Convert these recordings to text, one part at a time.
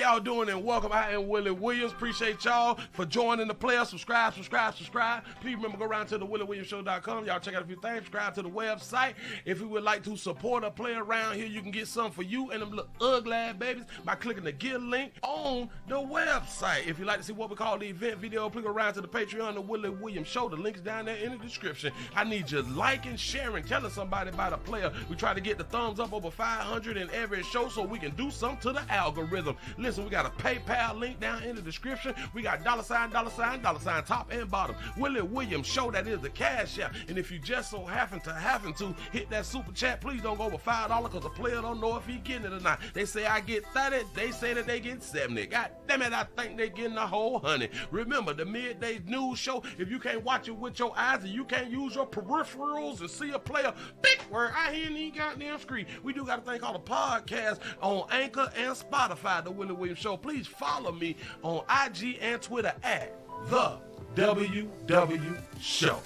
y'all doing and welcome. I am Willie Williams. Appreciate y'all for joining the player. Subscribe. Please remember, go around to the WillieWilliamsShow.com. Y'all check out a few things. Subscribe to the website. If you would like to support a player around here, you can get something for you and them little ugly babies by clicking the Get link on the website. If you'd like to see what we call the event video, click around to the Patreon, the Willie Williams Show. The link's down there in the description. I need you liking, sharing, telling somebody about a player. We try to get the thumbs up over 500 in every show so we can do something to the algorithm. Listen, we got a PayPal link down in the description. We got $sign, top and bottom. Willie Williams Show, that is the cash app. And if you just so happen to hit that super chat, please don't go over $5 because the player don't know if he getting it or not. They say I get 30, they say that they get 70. God damn it, I think they getting a whole 100. Remember, the midday news show, if you can't watch it with your eyes and you can't use your peripherals and see a player, big word, I hear any goddamn screen. We do got a thing called a podcast on Anchor and Spotify, the Willie Williams Show. Please follow me on IG and Twitter at the WW Show.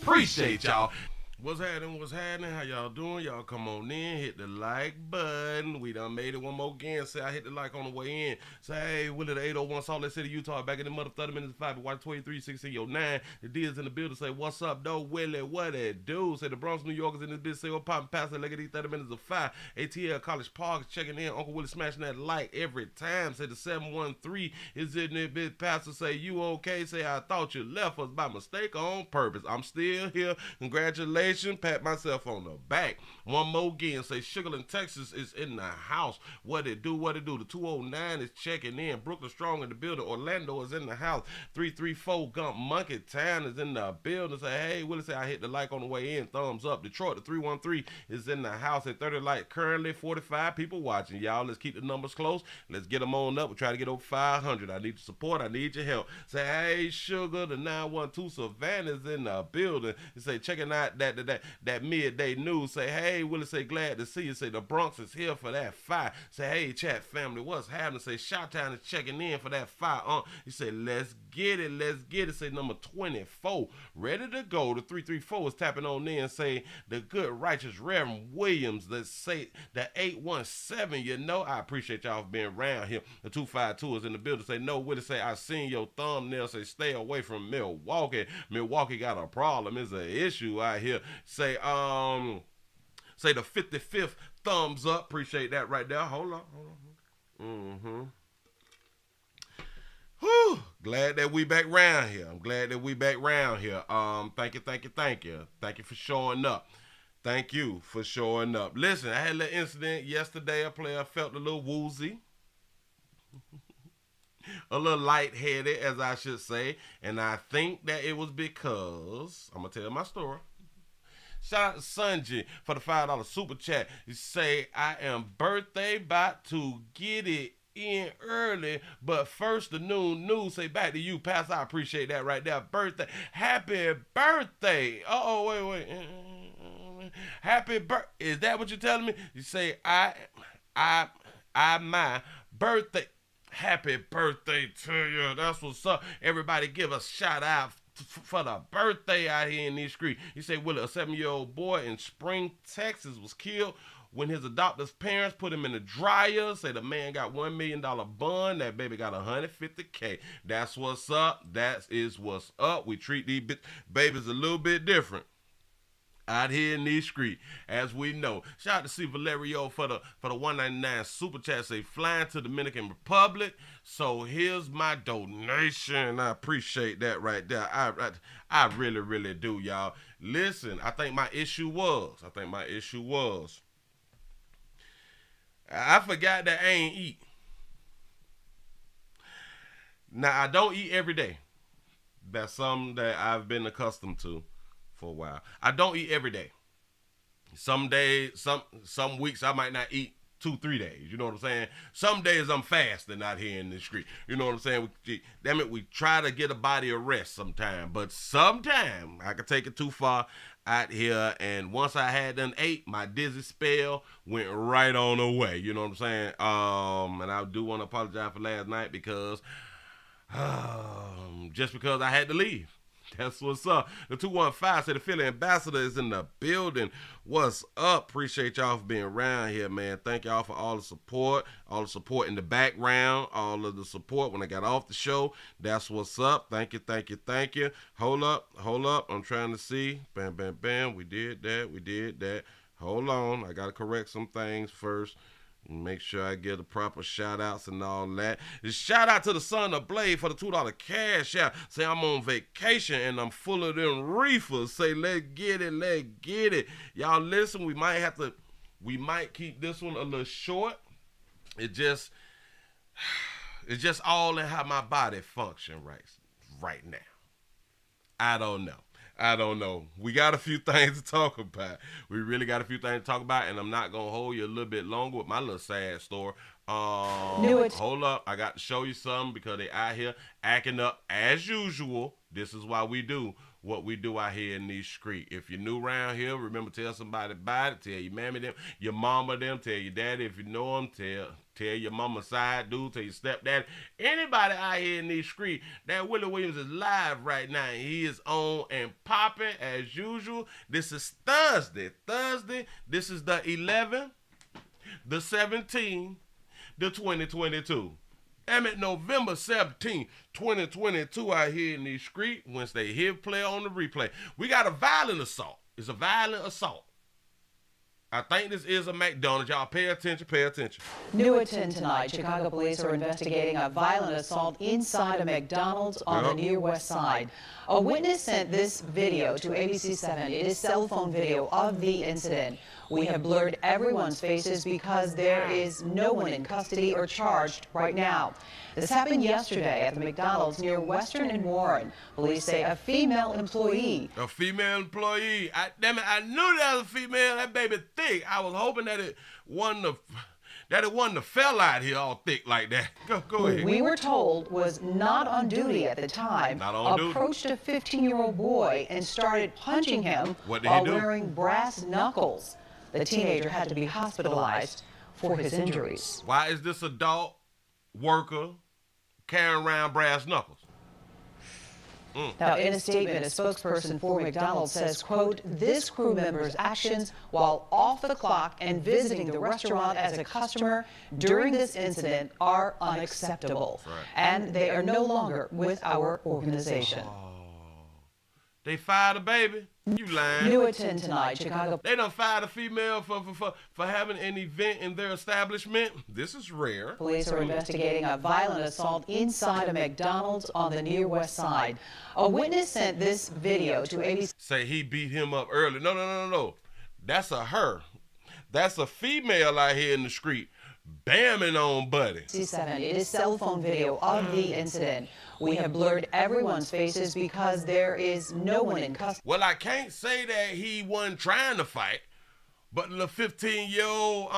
Appreciate y'all. What's happening? How y'all doing? Y'all come on in, hit the like button. We done made it one more again. Say I hit the like on the way in. Say, hey, Willie the 801 Salt Lake City, Utah. Back in the mother 30 minutes of 5. Watch 23-16-09. The D is in the building. Say, what's up, though, Willie? What it do? Say, the Bronx, New York is in this bitch. Say, what poppin' past the leg of these 30 minutes of 5. ATL College Park is checking in. Uncle Willie smashing that like every time. Say, the 713 is in this bitch. Pastor say, you okay? Say, I thought you left us by mistake on purpose. I'm still here. Congratulations. Pat myself on the back. One more again. Say Sugarland, Texas is in the house. What it do? The 209 is checking in. Brooklyn Strong in the building. Orlando is in the house. 334 Gump Monkey Town is in the building. Say, hey, Willie say I hit the like on the way in. Thumbs up. Detroit, the 313 is in the house at 30 like. Currently 45 people watching. Y'all, let's keep the numbers close. Let's get them on up. We try to get over 500. I need your support. I need your help. Say, hey, Sugar, the 912 Savannah's in the building. You say, checking out that midday news. Say, hey, Willie say, glad to see you. Say, the Bronx is here for that fight. Say, hey, chat family, what's happening? Say, Shot-Town is checking in for that fight. You say, let's get it. Say, number 24, ready to go. The 334 is tapping on in and say, the good righteous Reverend Williams. Let's say, the 817, you know, I appreciate y'all for being around here. The 252 is in the building. Say, no, Willie say, I seen your thumbnail. Say, stay away from Milwaukee. Milwaukee got a problem. It's an issue out here. Say the 55th thumbs up. Appreciate that right there. Hold on. Whew. Glad that we back round here. I'm glad that we back round here. Thank you. Thank you for showing up. Thank you for showing up. Listen, I had a little incident yesterday. A player felt a little woozy. A little lightheaded, as I should say. And I think that it was because, I'm going to tell my story. Shout out to Sanji for the $5 super chat. You say, I am birthday about to get it in early, but first the noon news. Say back to you, Pastor. I appreciate that right there. Birthday. Happy birthday. Wait. Happy birthday. Is that what you're telling me? You say, my birthday. Happy birthday to you. That's what's up. Everybody give a shout out for the birthday out here in these streets. He said, Willie, a 7-year-old boy in Spring, Texas was killed when his adoptive parents put him in the dryer. Say the man got $1 million bond. That baby got $150K. That's what's up. That is what's up. We treat these babies a little bit different out here in these streets, as we know. Shout out to C. Valerio for the $1.99 super chat. Say flying to Dominican Republic. So here's my donation. I appreciate that right there. I really, really do, y'all. Listen, I think my issue was I forgot that I ain't eat. Now I don't eat every day. That's something that I've been accustomed to for a while. I don't eat every day. Some days, some weeks I might not eat 2-3 days. You know what I'm saying? Some days I'm fasting out here in the street. You know what I'm saying? Damn it, we try to get a body of rest sometime, but sometime I could take it too far out here. And once I had done ate, my dizzy spell went right on away. You know what I'm saying? And I do want to apologize for last night because just because I had to leave. That's what's up. The 215 said the Philly ambassador is in the building. What's up? Appreciate y'all for being around here, man. Thank y'all for all the support in the background, all of the support when I got off the show. That's what's up. Thank you, thank you, thank you. Hold up. I'm trying to see. Bam, bam, bam. We did that. Hold on. I got to correct some things first. Make sure I get the proper shout outs and all that. Shout out to the son of Blade for the $2 cash out. Say I'm on vacation and I'm full of them reefers. Say let's get it. Y'all listen, we might keep this one a little short. It's just all in how my body function right now. I don't know. We got a few things to talk about. We really got a few things to talk about, and I'm not going to hold you a little bit longer with my little sad story. Hold up. I got to show you something because they out here acting up as usual. This is why we do what we do out here in these streets. If you're new around here, remember, tell somebody about it. Tell your mammy them, your mama them, tell your daddy if you know them, tell your mama side dude, tell your stepdad. Anybody out here in these streets, that Willie Williams is live right now. He is on and popping as usual. This is Thursday. This is the 11th, the 17th, the 2022. Damn it, November 17th, 2022 out here in these streets. Once they hit play on the replay, we got a violent assault. It's a violent assault. I think this is a McDonald's. Y'all pay attention. New at 10 tonight, Chicago police are investigating a violent assault inside a McDonald's on the near west side. A witness sent this video to ABC7. It is cell phone video of the incident. We have blurred everyone's faces because there is no one in custody or charged right now. This happened yesterday at the McDonald's near Western and Warren. Police say a female employee. Damn it, I knew that was a female. That baby thick. I was hoping that it wasn't the fell out here all thick like that. Go ahead. We were told was not on duty at the time. Approached a 15-year-old boy and started punching him while wearing brass knuckles. The teenager had to be hospitalized for his injuries. Why is this adult worker carrying around brass knuckles? Now, in a statement, a spokesperson for McDonald's says, quote, this crew member's actions while off the clock and visiting the restaurant as a customer during this incident are unacceptable. Right. And they are no longer with our organization. They fired a baby? You lying. New at 10 tonight, Chicago. They done fired a female for having an event in their establishment. This is rare. Police are investigating a violent assault inside a McDonald's on the near west side. A witness sent this video to ABC. Say he beat him up early. No. That's a her. That's a female out here in the street bamming on Buddy. C7. It is cell phone video of the incident. We have blurred everyone's faces because there is no one in custody. Well, I can't say that he wasn't trying to fight, but the 15-year-old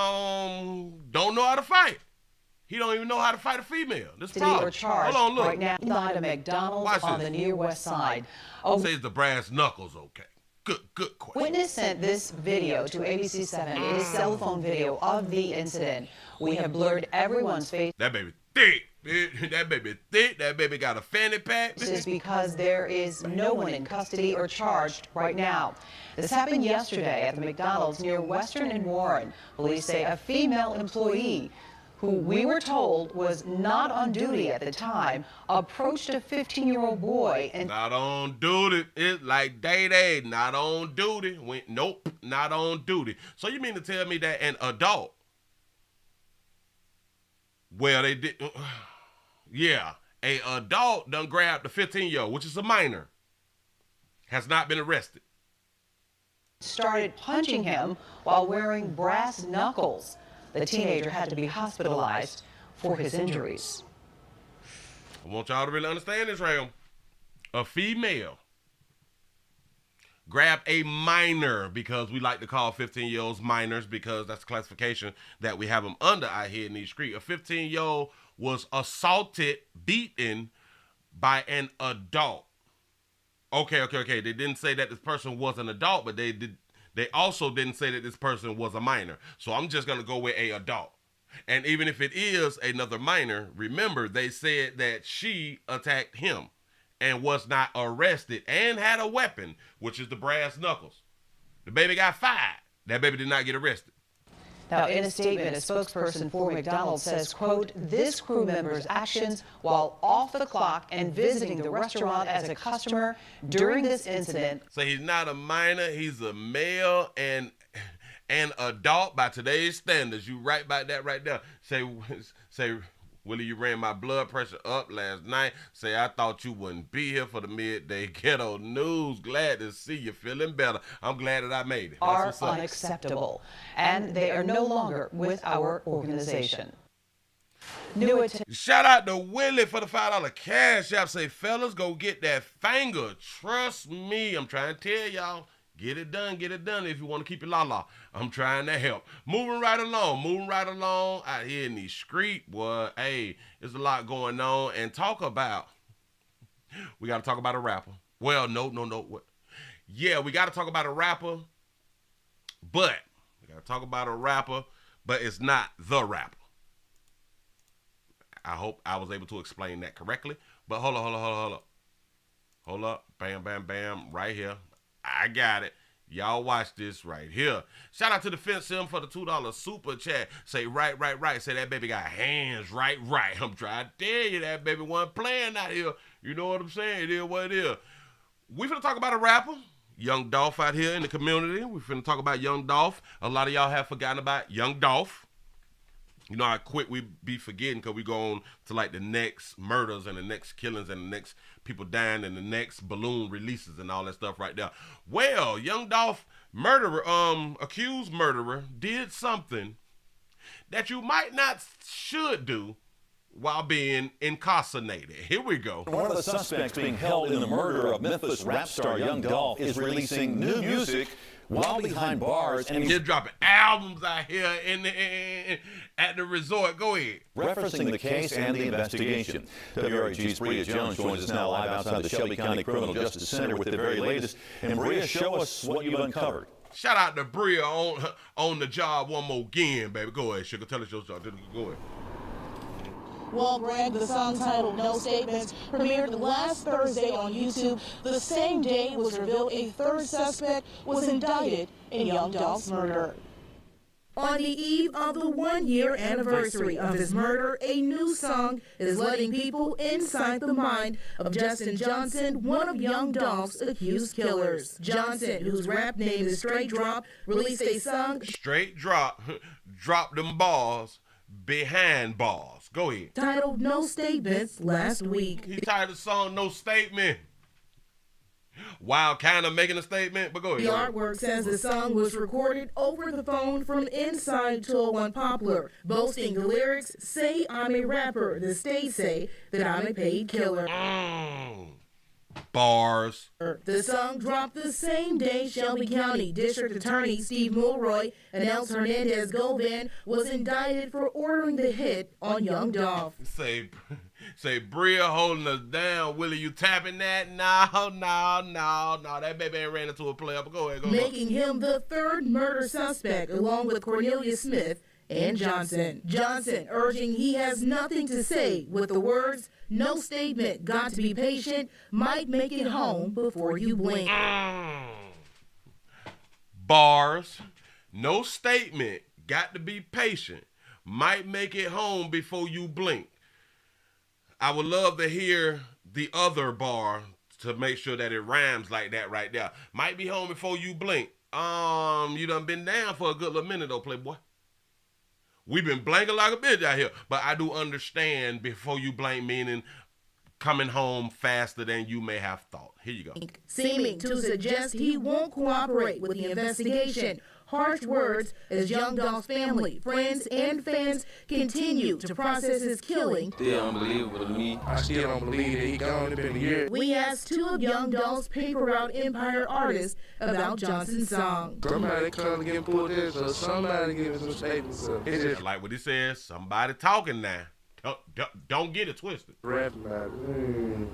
don't know how to fight. He don't even know how to fight a female. This or charged hold on, look. Right now inside a McDonald's on the near west side. Says the brass knuckles okay. Good question. Witness sent this video to ABC7. It is cell phone video of the incident. We have blurred everyone's face. That baby thick. That baby thick. That baby got a fanny pack. This is because there is no one in custody or charged right now. This happened yesterday at the McDonald's near Western and Warren. Police say a female employee who we were told was not on duty at the time, approached a 15-year-old boy and... Not on duty. It's like day, not on duty. Nope, not on duty. So you mean to tell me that an adult... Well, they did... Yeah, a adult done grabbed the 15-year-old, which is a minor, has not been arrested. Started punching him while wearing brass knuckles. The teenager had to be hospitalized for his injuries. I want y'all to really understand this, Ram. A female grabbed a minor, because we like to call 15-year-olds minors because that's the classification that we have them under out here in these streets. A 15-year-old was assaulted, beaten by an adult. Okay. They didn't say that this person was an adult, but they also didn't say that this person was a minor. So I'm just going to go with a adult. And even if it is another minor, remember they said that she attacked him and was not arrested and had a weapon, which is the brass knuckles. The baby got fired. That baby did not get arrested. Now, in a statement, a spokesperson for McDonald's says, quote, this crew member's actions while off the clock and visiting the restaurant as a customer during this incident. So he's not a minor, he's a male and adult by today's standards. You right about that right there. Say, Willie, you ran my blood pressure up last night. Say, I thought you wouldn't be here for the midday ghetto news. Glad to see you feeling better. I'm glad that I made it. Are unacceptable, and they are no longer with our organization. Shout out to Willie for the $5 cash app. Say, fellas, go get that finger. Trust me, I'm trying to tell y'all. Get it done if you want to keep it la-la. I'm trying to help. Moving right along out here in these streets, boy. Hey, there's a lot going on. And we got to talk about a rapper. Well, no. What? Yeah, we got to talk about a rapper, but it's not the rapper. I hope I was able to explain that correctly. But hold up. Bam, right here. I got it. Y'all watch this right here. Shout out to the Fence Sim for the $2 super chat. Say right. Say that baby got hands right. I'm trying to tell you that baby wasn't playing out here. You know what I'm saying? It is what it is. We finna talk about a rapper, Young Dolph out here in the community. We finna talk about Young Dolph. A lot of y'all have forgotten about Young Dolph. You know how quick we be forgetting because we go on to like the next murders and the next killings and the next people dying and the next balloon releases and all that stuff right there. Well, Young Dolph accused murderer did something that you might not should do while being incarcerated. Here we go. One of the suspects being held in the murder of Memphis rap star Young Dolph is releasing new music while behind bars, and he's dropping albums out here at the resort. Go ahead. Referencing the case and the investigation. WRAG's Bria Jones joins us now live outside the Shelby County Criminal Justice Center with the very latest. And Bria, show us what you've uncovered. Shout out to Bria on the job one more again, baby. Go ahead, Sugar. Tell us your job. Go ahead. Well, Greg, the song titled No Statements premiered last Thursday on YouTube. The same day it was revealed a third suspect was indicted in Young Dolph's murder. On the eve of the one-year anniversary of his murder, a new song is letting people inside the mind of Justin Johnson, one of Young Dolph's accused killers. Johnson, whose rap name is Straight Drop, released a song, Straight Drop, drop them bars behind bars. Go ahead. Titled No Statements last week. He titled the song No Statement while kind of making a statement, but go ahead. The artwork says the song was recorded over the phone from inside 201 Poplar, boasting the lyrics, say I'm a rapper, the state say that I'm a paid killer. Bars. The song dropped the same day Shelby County District Attorney Steve Mulroy announced Hernandez Govan was indicted for ordering the hit on Young Dolph. Say Bria holding us down. Willie, you tapping that? No. That baby ain't ran into a player, but go ahead. Making him the third murder suspect along with Cornelius Smith and Johnson. Johnson urging he has nothing to say with the words, no statement, got to be patient, might make it home before you blink. Bars, no statement, got to be patient, might make it home before you blink. I would love to hear the other bar to make sure that it rhymes like that right there. Might be home before you blink. You done been down for a good little minute though, Playboy. We've been blanking like a bitch out here, but I do understand before you blink meaning coming home faster than you may have thought. Here you go. Seeming to suggest he won't cooperate with the investigation. Harsh words as Young Dolph's family, friends, and fans continue to process his killing. Still unbelievable to me. I still don't believe that he gone. It's been a year. We asked two of Young Dolph's Paper Route Empire artists about Johnson's song. Somebody come to get pulled this, or somebody give us some statements. I like what he says. Somebody talking now. Don't get it twisted. Rapping about it.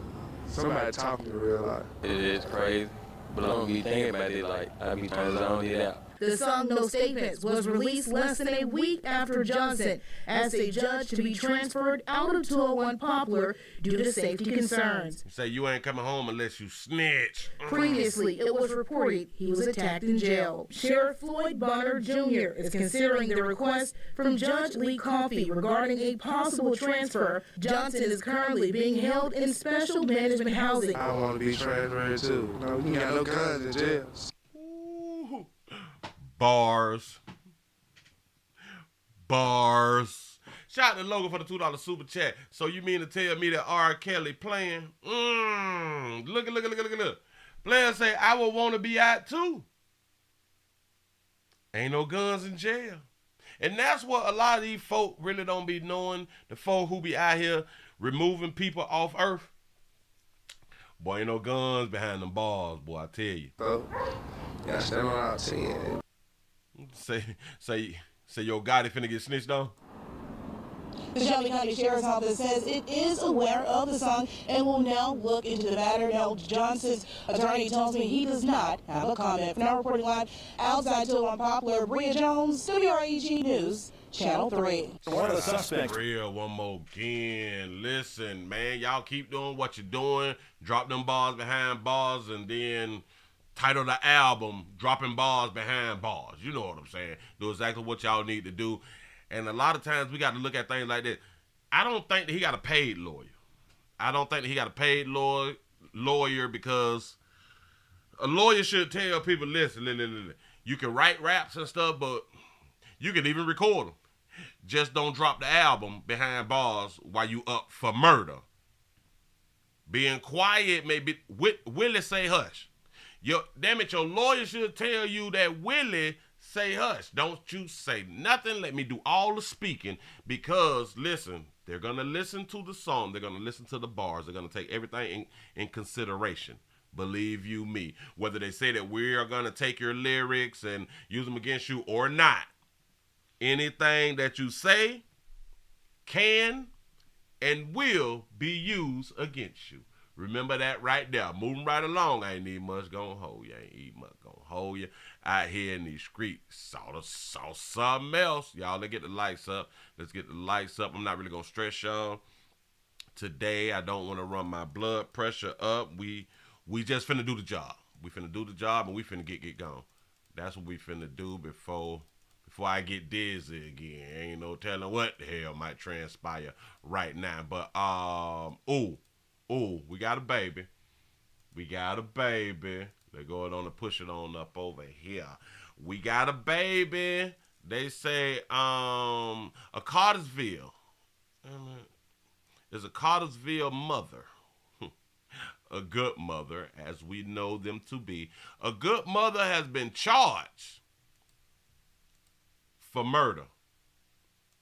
Somebody talking in real life. It is crazy, but I don't be thinking about it like I be trying to zone it out. The song No Statements was released less than a week after Johnson asked a judge to be transferred out of 201 Poplar due to safety concerns. Say you ain't coming home unless you snitch. Previously, it was reported he was attacked in jail. Sheriff Floyd Bonner Jr. is considering the request from Judge Lee Coffey regarding a possible transfer. Johnson is currently being held in special management housing. I want to be transferred too. No, you got no guns in jail. Ooh. Bars. Bars. Shout out to Logan for the $2 super chat. So you mean to tell me that R. Kelly playing? Look. Players say I would want to be out too. Ain't no guns in jail. And that's what a lot of these folk really don't be knowing. The folk who be out here removing people off earth. Boy, ain't no guns behind them bars, boy, I tell you. So, yeah, stand on our 10. Say your Gotti finna get snitched on? The Shelby County Sheriff's Office says it is aware of the song and will now look into the matter. Now, Johnson's attorney tells me he does not have a comment. For now, reporting live outside 201 Poplar, Bria Jones, WREG News, Channel 3. One of the suspects. Real, one more again. Listen, man, y'all keep doing what you're doing. Drop them bars behind bars and then title the album, Dropping Bars Behind Bars. You know what I'm saying. Do exactly what y'all need to do. And a lot of times we got to look at things like this. I don't think that he got a paid lawyer. I don't think that he got a paid lawyer because a lawyer should tell people, listen, you can write raps and stuff, but you can even record them. Just don't drop the album behind bars while you up for murder. Being quiet may be, Willie say hush. Damn it, your lawyer should tell you that Willie say hush. Don't you say nothing. Let me do all the speaking because, listen, they're going to listen to the song. They're going to listen to the bars. They're going to take everything in consideration. Believe you me. Whether they say that we are going to take your lyrics and use them against you or not, anything that you say can and will be used against you. Remember that right there. Moving right along. I ain't need much gonna hold you. I ain't even much gonna hold you. Out here in these streets. Saw something else. Y'all, let's get the lights up. Let's get the lights up. I'm not really gonna stress y'all today. I don't want to run my blood pressure up. We just finna do the job. We finna do the job and we finna get gone. That's what we finna do before I get dizzy again. Ain't no telling what the hell might transpire right now. But we got a baby. They're going on to push it on up over here. We got a baby. They say a Cartersville. Is a Cartersville mother. A good mother, as we know them to be. A good mother has been charged for murder.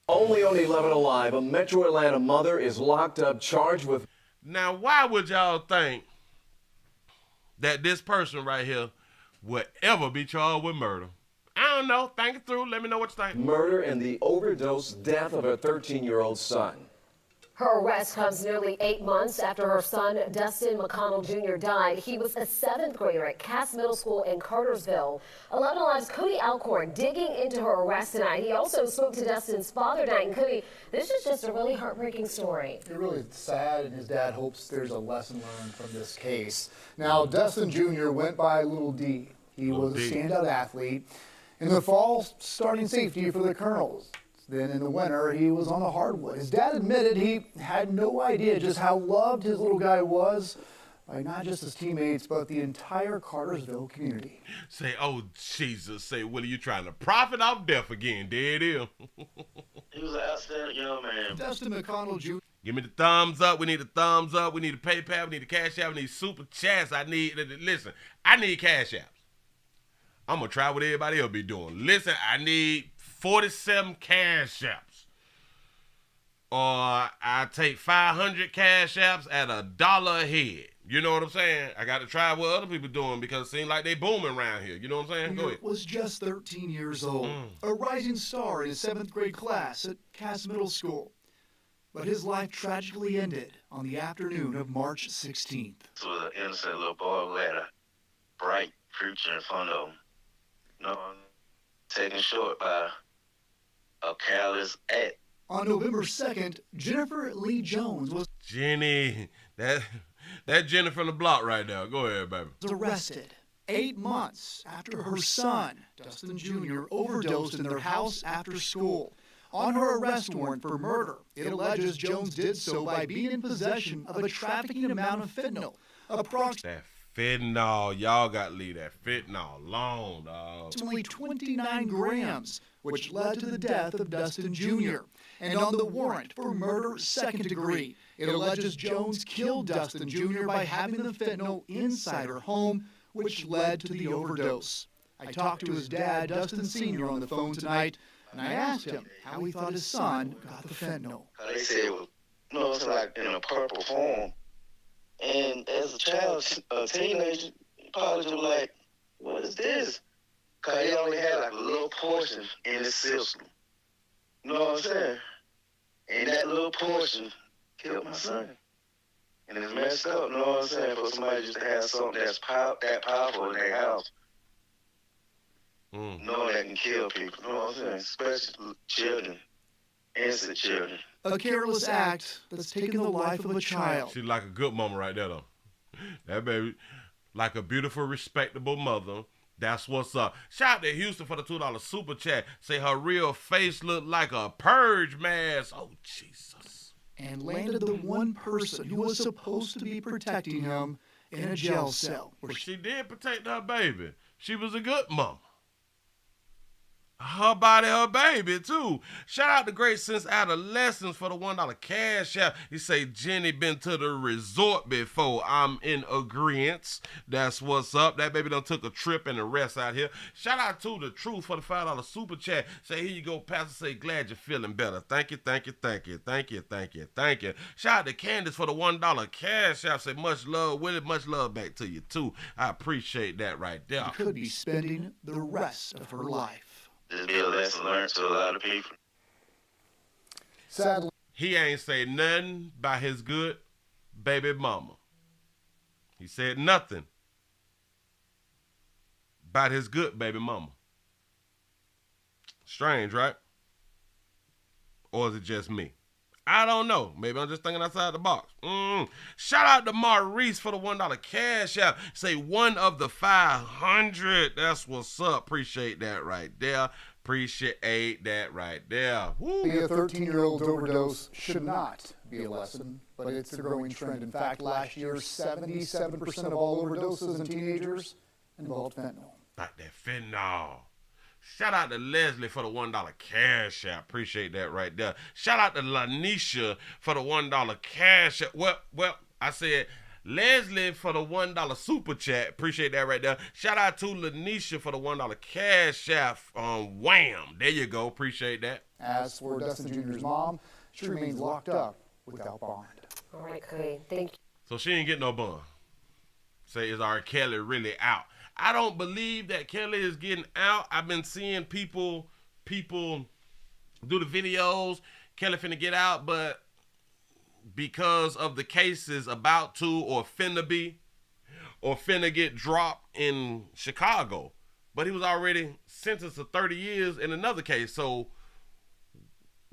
Only on 11 Alive, a Metro Atlanta mother is locked up, charged with... Now, why would y'all think that this person right here would ever be charged with murder? I don't know. Think it through. Let me know what you think. Murder and the overdose death of her 13-year-old son. Her arrest comes nearly 8 months after her son, Dustin McConnell Jr., died. He was a 7th grader at Cass Middle School in Cartersville. 11 Alive's Cody Alcorn digging into her arrest tonight. He also spoke to Dustin's father tonight. And Cody, this is just a really heartbreaking story. It's really sad, and his dad hopes there's a lesson learned from this case. Now, Dustin Jr. went by Little D. He was a standout athlete. In the fall, starting safety for the Colonels. Then in the winter, he was on the hardwood. His dad admitted he had no idea just how loved his little guy was by not just his teammates, but the entire Cartersville community. Say, oh, Jesus. Say, Willie, you trying to profit off death again. There it is. He was an outstanding young man. Dustin McConnell Jr. Give me the thumbs up. We need a thumbs up. We need a PayPal. We need a Cash App. We need super chats. I need Cash Apps. I'm going to try what everybody else be doing. Listen, I need 47 Cash Apps. Or I take 500 Cash Apps at $1 a head. You know what I'm saying? I got to try what other people doing because it seems like they booming around here. You know what I'm saying? Go ahead. Was just 13 years old, a rising star in his 7th grade class at Cass Middle School. But his life tragically ended on the afternoon of March 16th. This was an innocent little boy who had a bright future in front of him. No, taken short by a careless act. On November 2nd, Jennifer Lee Jones was Jenny, that Jenny from the block right now. Go ahead, baby. arrested 8 months after her son, Dustin Jr., overdosed in their house after school. On her arrest warrant for murder, it alleges Jones did so by being in possession of a trafficking amount of fentanyl. That fentanyl, y'all got to leave that fentanyl alone, dog. Approximately 29 grams, which led to the death of Dustin Jr. And on the warrant for murder second degree, it alleges Jones killed Dustin Jr. by having the fentanyl inside her home, which led to the overdose. I talked to his dad, Dustin Sr., on the phone tonight, and I asked him how he thought his son got the fentanyl. They said it was, it's like in a purple form. And as a child, a teenager, you probably just like, what is this? Because he only had like a little portion in his system. You know what I'm saying? And that little portion killed my son. And it's messed up, you know what I'm saying, for somebody just to have something that's that powerful in their house. Knowing that can kill people, you know what I'm saying? Especially children, innocent children. A careless act that's taken the life of a child. She's like a good mama right there, though. That baby, like a beautiful, respectable mother. That's what's up. Shout out to Houston for the $2 super chat. Say her real face looked like a purge mask. Oh, Jesus. And landed the one person who was supposed to be protecting him in a jail cell. She did protect her baby. She was a good mama. Her body, her baby, too. Shout out to Great Since Adolescence for the $1 cash app. He say, Jenny been to the resort before. I'm in agreement. That's what's up. That baby done took a trip and a rest out here. Shout out to The Truth for the $5 super chat. Say, here you go, Pastor. Say, glad you're feeling better. Thank you, thank you, thank you, thank you, thank you, thank you. Shout out to Candace for the $1 cash app. Say, much love, Willie. Much love back to you, too. I appreciate that right there. She could be spending the rest of her life. This be a lesson learned to a lot of people. Sadly, he ain't say nothing by his good baby mama. He said nothing about his good baby mama. Strange, right? Or is it just me? I don't know. Maybe I'm just thinking outside the box. Shout out to Maurice for the $1 cash app. Say one of the 500. That's what's up. Appreciate that right there. Appreciate that right there. Woo. A 13-year-old's overdose should not be a lesson, but it's a growing trend. In fact, last year, 77% of all overdoses in teenagers involved fentanyl. Like that fentanyl. Shout out to Leslie for the $1 cash app. Appreciate that right there. Shout out to Lanisha for the $1 cash app. Well, I said Leslie for the $1 super chat. Appreciate that right there. Shout out to Lanisha for the $1 cash app. Wham. There you go. Appreciate that. As for Dustin Jr.'s mom, she remains locked up without bond. All right, Cody. Thank you. So she ain't getting no bond. Say, is R. Kelly really out? I don't believe that Kelly is getting out. I've been seeing people do the videos. Kelly finna get out, but because of the cases about to or finna be or finna get dropped in Chicago. But he was already sentenced to 30 years in another case. So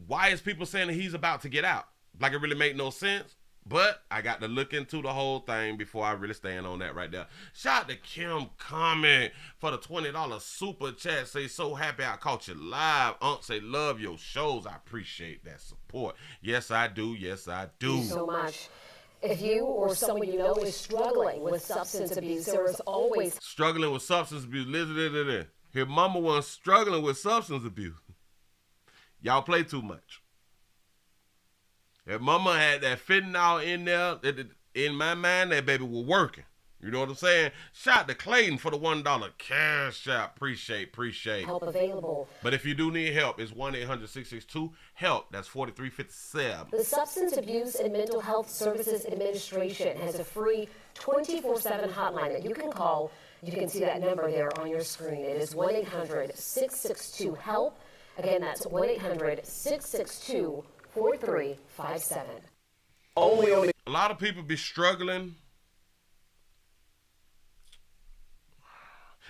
why is people saying that he's about to get out? Like, it really make no sense. But I got to look into the whole thing before I really stand on that right there. Shout out to Kim Comment for the $20 super chat. Say, so happy I caught you live. Say, love your shows. I appreciate that support. Yes, I do. Yes, I do. Thank you so much. If you or someone you know is struggling with substance abuse, there is always... Struggling with substance abuse. Listen. Her mama was struggling with substance abuse. Y'all play too much. If mama had that fentanyl in there, in my mind, that baby was working. You know what I'm saying? Shout out to Clayton for the $1 cash app. Appreciate. Help available. But if you do need help, it's 1-800-662-HELP. That's 4357. The Substance Abuse and Mental Health Services Administration has a free 24/7 hotline that you can call. You can see that number there on your screen. It is 1-800-662-HELP. Again, that's 1-800-662-4357. A lot of people be struggling.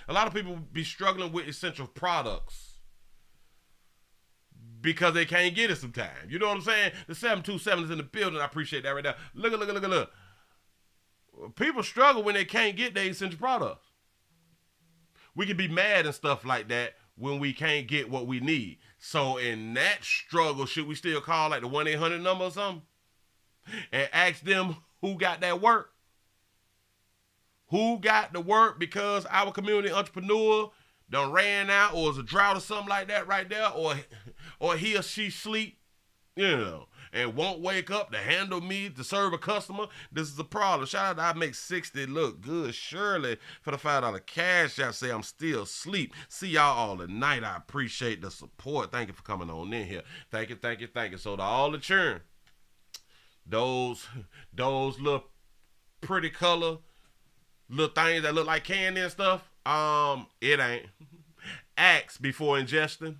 A lot of people be struggling with essential products because they can't get it sometimes. You know what I'm saying? The 727 is in the building. I appreciate that right there. Look. People struggle when they can't get their essential products. We can be mad and stuff like that when we can't get what we need. So in that struggle, should we still call like the 1-800 number or something? And ask them who got that work? Who got the work because our community entrepreneur done ran out, or is a drought or something like that right there, or he or she sleep, you know, and won't wake up to handle me to serve a customer. This is a problem. Shout out to I Make 60 Look Good Shirley for the $5 cash. I say I'm still asleep. See y'all all tonight. I appreciate the support. Thank you for coming on in here. Thank you. So to all the churn, those little pretty color little things that look like candy and stuff, it ain't. Ask before ingesting.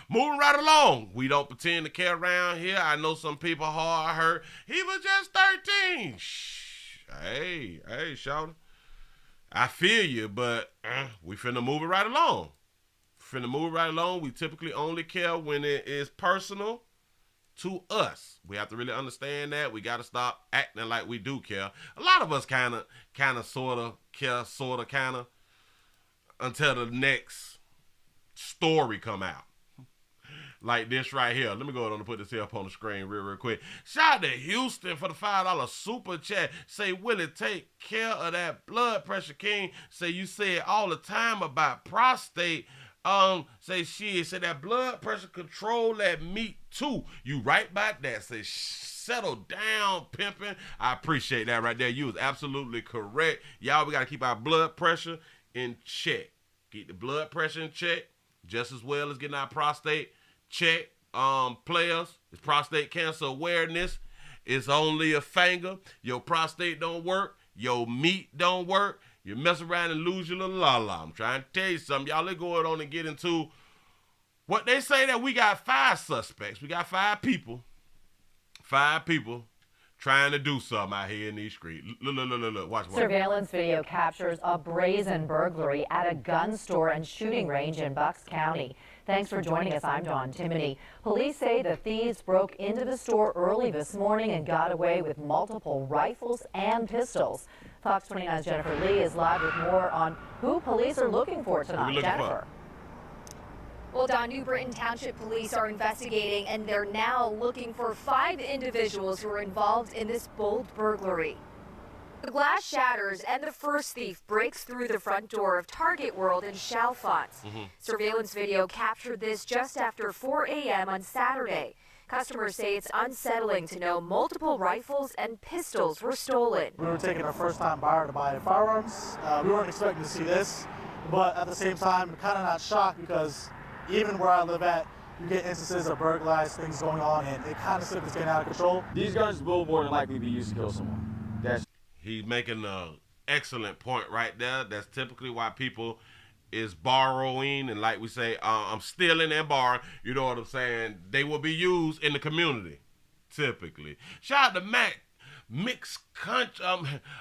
Moving right along. We don't pretend to care around here. I know some people hard hurt. He was just 13. Shh. Hey, shawty. I feel you, but we finna move it right along. We typically only care when it is personal to us. We have to really understand that. We got to stop acting like we do care. A lot of us kind of, sort of care, kind of, until the next story come out. Like this right here. Let me go ahead and put this here up on the screen real quick. Shout out to Houston for the $5 super chat. Say, Willie, take care of that blood pressure, King. Say, you say it all the time about prostate. Say that blood pressure control that meat too. You right about that. Say, settle down, pimping. I appreciate that right there. You was absolutely correct. Y'all, we got to keep our blood pressure in check. Keep the blood pressure in check just as well as getting our prostate check. Players, it's prostate cancer awareness. It's only a finger. Your prostate don't work. Your meat don't work. You mess around and lose your little la-la. I'm trying to tell you something. Y'all, let's go on and get into what they say that we got 5 suspects. We got 5 people. 5 people trying to do something out here in these streets. Look. Watch. Surveillance video captures a brazen burglary at a gun store and shooting range in Bucks County. Thanks for joining us. I'm Dawn Timoney. Police say the thieves broke into the store early this morning and got away with multiple rifles and pistols. Fox 29's Jennifer Lee is live with more on who police are looking for tonight. Jennifer. Well, Don, New Britain Township Police are investigating, and they're now looking for 5 individuals who are involved in this bold burglary. The glass shatters, and the first thief breaks through the front door of Target World in Chalfont. Surveillance video captured this just after 4 a.m. on Saturday. Customers say it's unsettling to know multiple rifles and pistols were stolen. We were taking our first-time buyer to buy firearms. We weren't expecting to see this, but at the same time, we're kind of not shocked because even where I live at, you get instances of burglarized things going on, and it kind of seems it's getting out of control. These guns will more than likely be used to kill someone. He's making an excellent point right there. That's typically why people is borrowing, and like we say, I'm stealing and borrowing. You know what I'm saying? They will be used in the community, typically. Shout out to Mac Mix Crunchy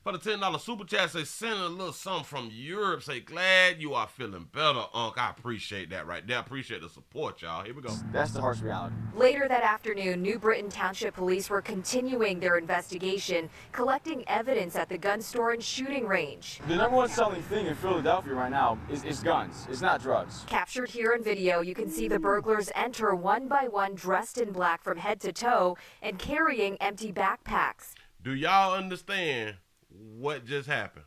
for the $10 super chat. Say, send a little something from Europe. Say, glad you are feeling better, Unc. I appreciate that right there. I appreciate the support, y'all. Here we go. That's the harsh reality. Later that afternoon, New Britain Township Police were continuing their investigation, collecting evidence at the gun store and shooting range. The #1 selling thing in Philadelphia right now is guns. It's not drugs. Captured here in video, you can see the burglars enter one by one dressed in black from head to toe and carrying empty backpacks. Do y'all understand what just happened?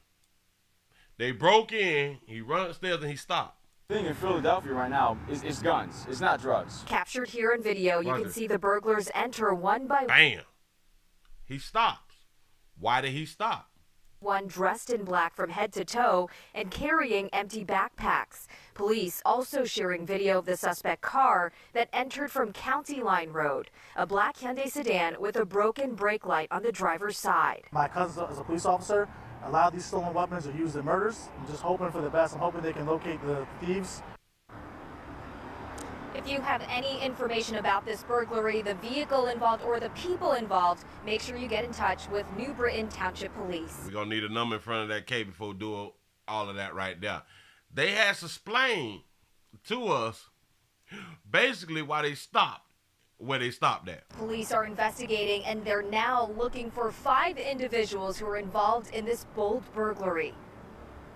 They broke in, he run upstairs, and he stopped. The thing in Philadelphia right now is guns. It's not drugs. Captured here in video, you can see the burglars enter one by bam. He stops. Why did he stop? One dressed in black from head to toe and carrying empty backpacks. Police also sharing video of the suspect car that entered from County Line Road, a black Hyundai sedan with a broken brake light on the driver's side. My cousin is a police officer. A lot of these stolen weapons are used in murders. I'm just hoping for the best. I'm hoping they can locate the thieves. If you have any information about this burglary, the vehicle involved, or the people involved, make sure you get in touch with New Britain Township Police. We're going to need a number in front of that K before we do all of that right there. They had explained to us basically why they stopped where they stopped at. Police are investigating, and they're now looking for 5 individuals who are involved in this bold burglary.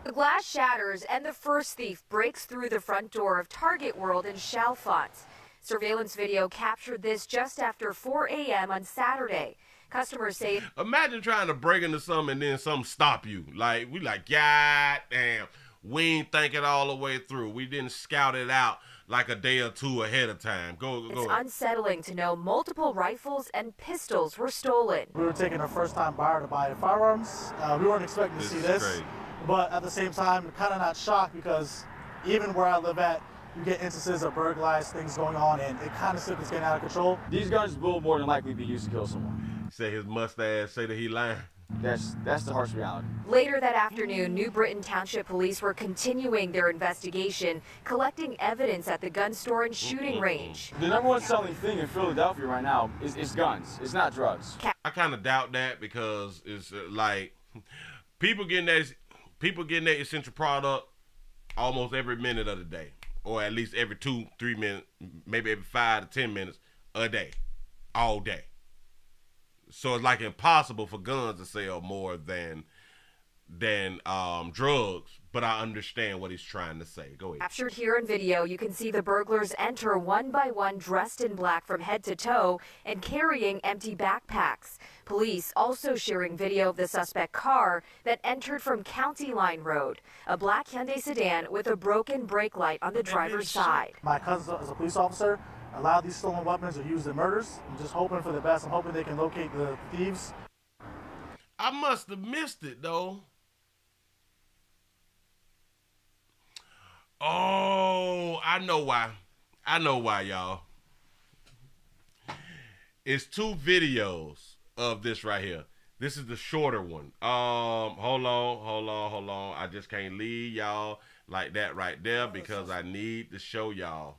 The glass shatters, and the first thief breaks through the front door of Target World in Chalfont. Surveillance video captured this just after 4 a.m. on Saturday. Customers say, imagine trying to break into something and then something stop you. Like, we like, God damn, we ain't think it all the way through. We didn't scout it out like a day or two ahead of time. Go it's ahead. unsettling to know multiple rifles and pistols were stolen. We were taking a first-time buyer to buy firearms. We weren't expecting to see this, crazy. But at the same time, kind of not shocked because even where I live at, you get instances of burglarized things going on, and it kind of simply is getting out of control. These guns will more than likely be used to kill someone. Say his mustache, say that he lying. That's the harsh reality. Later that afternoon, New Britain Township Police were continuing their investigation, collecting evidence at the gun store and shooting range. The #1 selling thing in Philadelphia right now is guns. It's not drugs. I kind of doubt that because it's like people getting that essential product almost every minute of the day, or at least every 2-3 minutes, maybe every 5 to 10 minutes a day, all day. So it's like impossible for guns to sell more than drugs, but I understand what he's trying to say. Go ahead. Captured here in video, you can see the burglars enter one by one dressed in black from head to toe and carrying empty backpacks. Police also sharing video of the suspect car that entered from County Line Road, a black Hyundai sedan with a broken brake light on the driver's side. My cousin is a police officer. A lot of these stolen weapons are used in murders. I'm just hoping for the best. I'm hoping they can locate the thieves. I must have missed it, though. Oh, I know why. I know why, y'all. It's 2 videos of this right here. This is the shorter one. Hold on. I just can't leave y'all like that right there because I need to show y'all.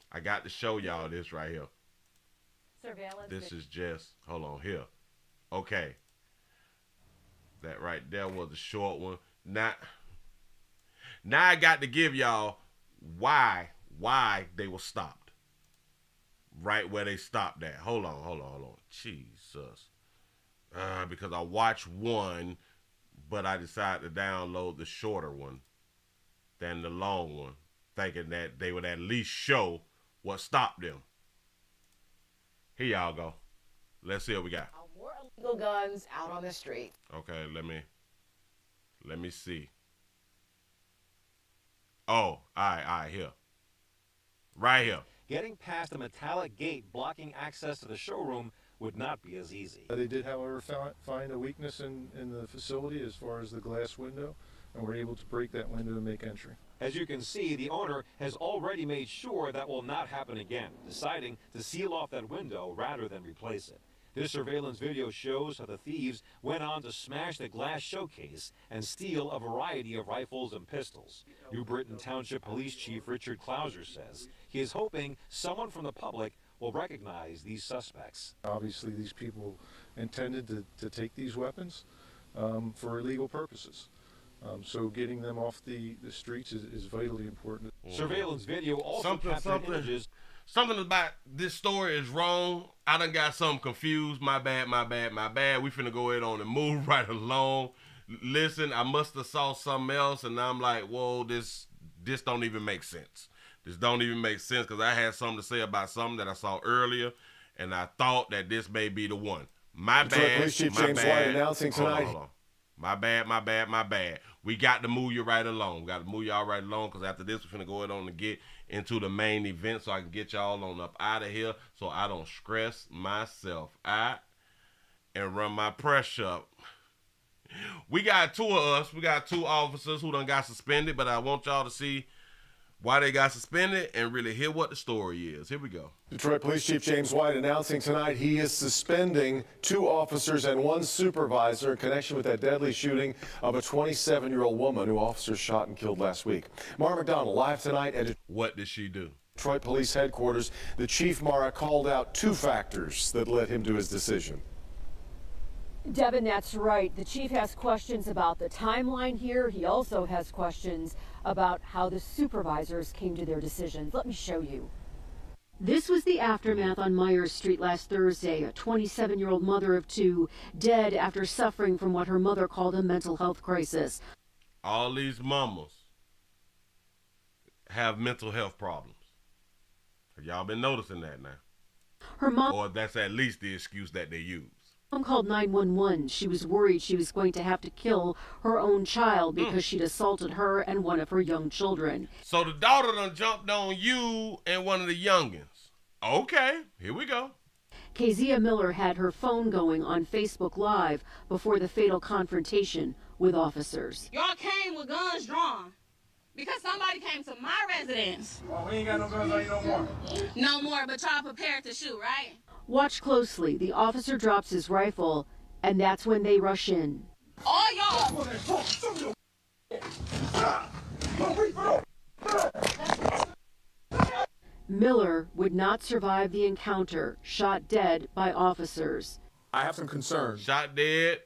I got to show y'all this right here. Surveillance. This is just, hold on here. Okay. That right there was the short one. Now I got to give y'all why they were stopped. Right where they stopped at. Hold on. Jesus. Because I watched one, but I decided to download the shorter one than the long one, thinking that they would at least show what stopped them. Here y'all go. Let's see what we got. More illegal guns out on the street. Okay, let me see. Oh, all right, here. Right here. Getting past a metallic gate blocking access to the showroom would not be as easy. They did, however, find a weakness in the facility as far as the glass window, and were able to break that window and make entry. As you can see, the owner has already made sure that will not happen again, deciding to seal off that window rather than replace it. This surveillance video shows how the thieves went on to smash the glass showcase and steal a variety of rifles and pistols. New Britain Township Police Chief Richard Clouser says he is hoping someone from the public will recognize these suspects. Obviously, these people intended to take these weapons for illegal purposes. So getting them off the streets is vitally important. Surveillance video also captured images. Something about this story is wrong. I done got something confused. My bad. We finna go ahead on and move right along. Listen, I must have saw something else, and I'm like, whoa, this don't even make sense. This don't even make sense because I had something to say about something that I saw earlier, and I thought that this may be the one. My bad. Police Chief James White announcing tonight. Hold on. My bad. We got to move you right along. We got to move y'all right along because after this, we're finna go ahead on and get into the main event so I can get y'all on up out of here so I don't stress myself out and run my pressure up. We got 2 of us. We got 2 officers who done got suspended, but I want y'all to see why they got suspended and really hear what the story is. Here we go. Detroit Police Chief James White announcing tonight he is suspending 2 officers and 1 supervisor in connection with that deadly shooting of a 27-year-old woman who officers shot and killed last week. Mara McDonald live tonight at What did she do? Detroit Police Headquarters. The Chief, Mara, called out 2 factors that led him to his decision. Devin, that's right. The chief has questions about the timeline here. He also has questions about how the supervisors came to their decisions. Let me show you. This was the aftermath on Myers Street last Thursday. A 27-year-old mother of two dead after suffering from what her mother called a mental health crisis. All these mamas have mental health problems. Have y'all been noticing that now? Her mom, or that's at least the excuse that they use. Mom called 911. She was worried she was going to have to kill her own child because she'd assaulted her and one of her young children. So the daughter done jumped on you and one of the youngins. Okay, here we go. Kezia Miller had her phone going on Facebook Live before the fatal confrontation with officers. Y'all came with guns drawn because somebody came to my residence. Well, we ain't got no guns on you no more. No more, but y'all prepared to shoot, right? Watch closely. The officer drops his rifle, and that's when they rush in. All y'all. Miller would not survive the encounter, shot dead by officers. I have some concerns. Shot dead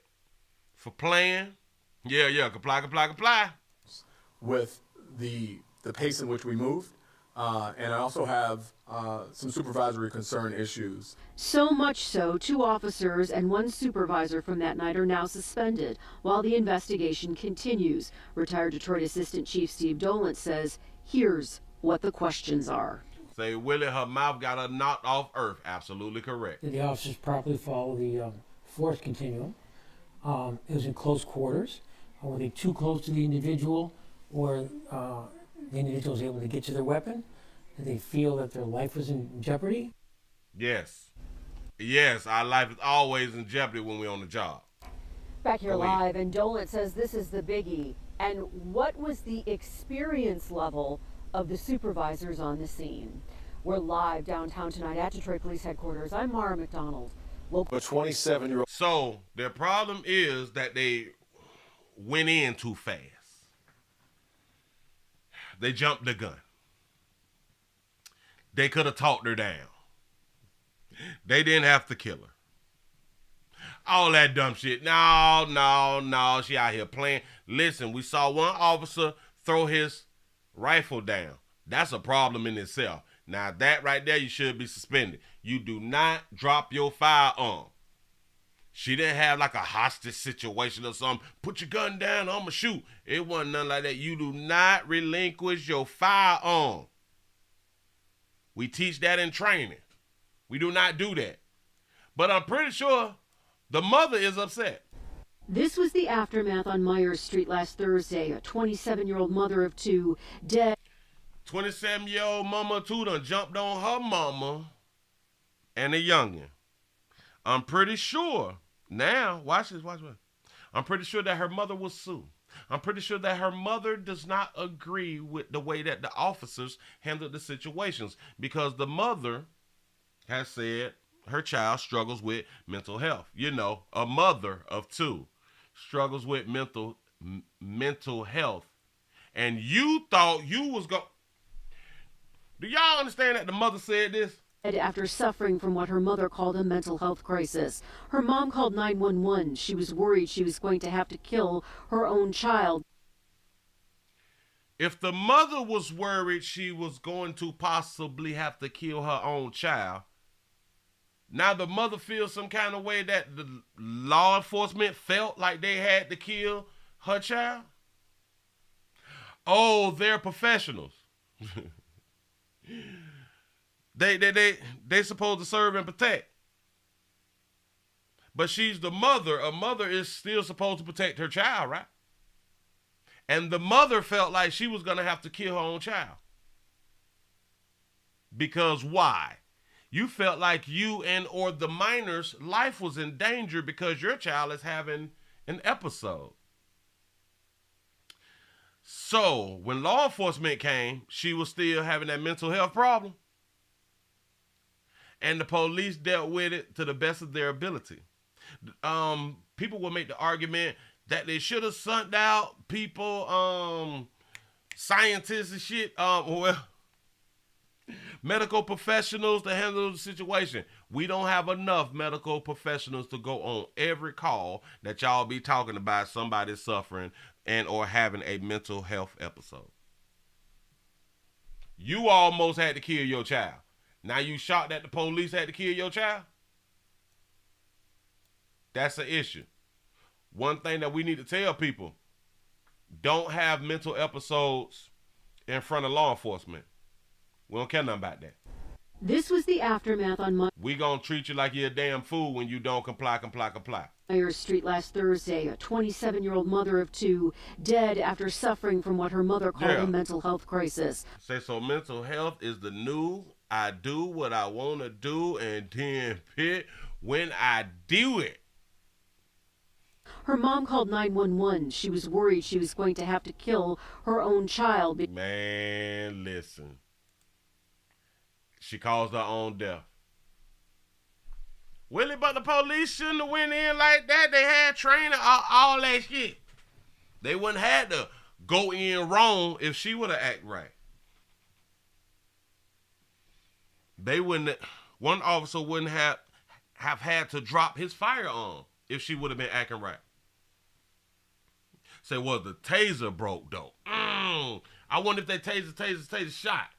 for playing. Yeah, comply. With the pace in which we moved, and I also have some supervisory concern issues. So much so, 2 officers and 1 supervisor from that night are now suspended while the investigation continues. Retired Detroit Assistant Chief Steve Dolan says, here's what the questions are. Say, Willie, her mouth got her knocked off earth. Absolutely correct. Did the officers properly follow the force continuum? It was in close quarters. Were they too close to the individual, or the individual was able to get to their weapon? Did they feel that their life was in jeopardy? Yes, our life is always in jeopardy when we're on the job. Back here live, and Dolan says this is the biggie. And what was the experience level of the supervisors on the scene? We're live downtown tonight at Detroit Police Headquarters. I'm Mara McDonald. A 27-year-old. So their problem is that they went in too fast. They jumped the gun. They could have talked her down. They didn't have to kill her. All that dumb shit. No. She out here playing. Listen, we saw one officer throw his rifle down. That's a problem in itself. Now that right there, you should be suspended. You do not drop your firearm. She didn't have like a hostage situation or something. Put your gun down, I'ma shoot. It wasn't nothing like that. You do not relinquish your firearm. We teach that in training. We do not do that. But I'm pretty sure the mother is upset. This was the aftermath on Myers Street last Thursday. A 27-year-old mother of 2 dead. 27-year-old mama of 2 done jumped on her mama and a youngin'. I'm pretty sure now, watch this. I'm pretty sure that her mother will sue. I'm pretty sure that her mother does not agree with the way that the officers handled the situations, because the mother has said her child struggles with mental health. You know, a mother of 2 struggles with mental health. And you thought you was going... Do y'all understand that the mother said this? After suffering from what her mother called a mental health crisis. Her mom called 911. She was worried she was going to have to kill her own child. If the mother was worried she was going to possibly have to kill her own child, now the mother feels some kind of way that the law enforcement felt like they had to kill her child? Oh, they're professionals. They supposed to serve and protect. But she's the mother. A mother is still supposed to protect her child, right? And the mother felt like she was going to have to kill her own child. Because why? You felt like you and or the minor's life was in danger because your child is having an episode. So when law enforcement came, she was still having that mental health problem. And the police dealt with it to the best of their ability. People will make the argument that they should have sent out people, scientists and shit. Well, medical professionals to handle the situation. We don't have enough medical professionals to go on every call that y'all be talking about somebody suffering and or having a mental health episode. You almost had to kill your child. Now you shocked that the police had to kill your child? That's an issue. One thing that we need to tell people, don't have mental episodes in front of law enforcement. We don't care nothing about that. This was the aftermath on We gonna treat you like you're a damn fool when you don't comply. Myers Street last Thursday. A 27-year-old mother of two dead after suffering from what her mother called a mental health crisis. So mental health is the new, I do what I want to do and then pick when I do it. Her mom called 911. She was worried she was going to have to kill her own child. Man, listen. She caused her own death. Willie, but the police shouldn't have went in like that. They had training, all that shit. They wouldn't have to go in wrong if she would have acted right. They wouldn't. One officer wouldn't have had to drop his firearm if she would have been acting right. Say, well, the taser broke though. I wonder if that taser shot.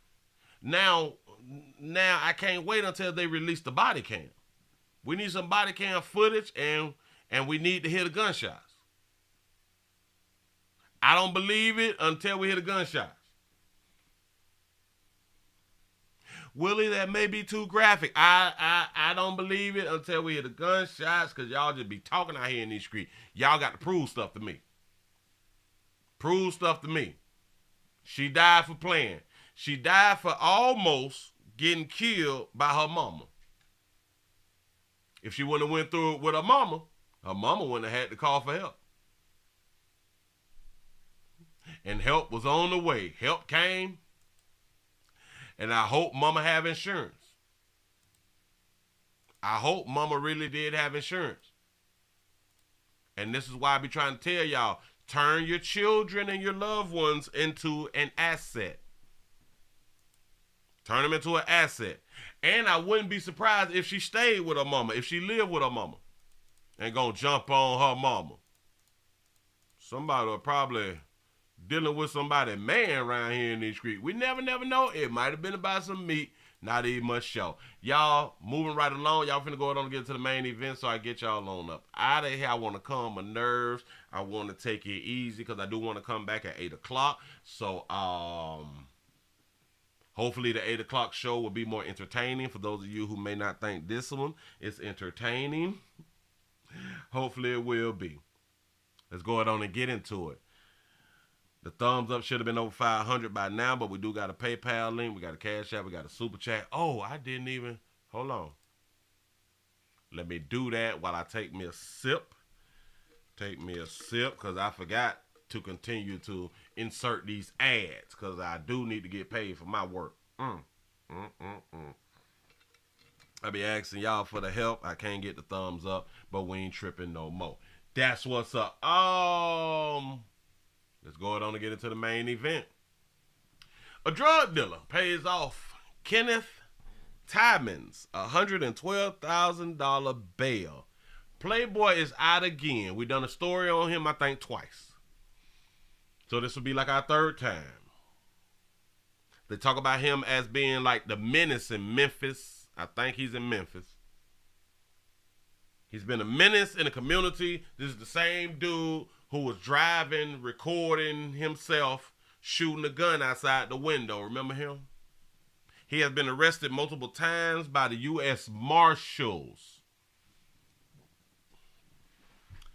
Now I can't wait until they release the body cam. We need some body cam footage and we need to hear the gunshots. I don't believe it until we hear the gunshots. Willie, that may be too graphic. I don't believe it until we hear the gunshots, because y'all just be talking out here in these streets. Y'all got to prove stuff to me. Prove stuff to me. She died for playing. She died for almost getting killed by her mama. If she wouldn't have went through it with her mama wouldn't have had to call for help. And help was on the way. Help came. And I hope mama have insurance. I hope mama really did have insurance. And this is why I be trying to tell y'all, turn your children and your loved ones into an asset. Turn them into an asset. And I wouldn't be surprised if she stayed with her mama, if she lived with her mama, and gonna jump on her mama. Somebody will probably dealing with somebody man around here in these streets. We never know. It might have been about some meat, not even much show. Y'all moving right along. Y'all finna go on and get to the main event so I get y'all on up out of here. I want to calm my nerves. I want to take it easy because I do want to come back at 8 o'clock. So, hopefully the 8 o'clock show will be more entertaining for those of you who may not think this one is entertaining. Hopefully it will be. Let's go on and get into it. The thumbs up should have been over 500 by now, but we do got a PayPal link. We got a Cash App. We got a Super Chat. Oh, I didn't even. Hold on. Let me do that while I take me a sip. Take me a sip because I forgot to continue to insert these ads because I do need to get paid for my work. I be asking y'all for the help. I can't get the thumbs up, but we ain't tripping no more. That's what's up. Let's go on and get into the main event. A drug dealer pays off Kenneth Twyman's $112,000 bail. Playboy is out again. We done a story on him, I think, twice. So this will be like our third time. They talk about him as being like the menace in Memphis. I think he's in Memphis. He's been a menace in the community. This is the same dude who was driving, recording himself, shooting a gun outside the window. Remember him? He has been arrested multiple times by the U.S. Marshals.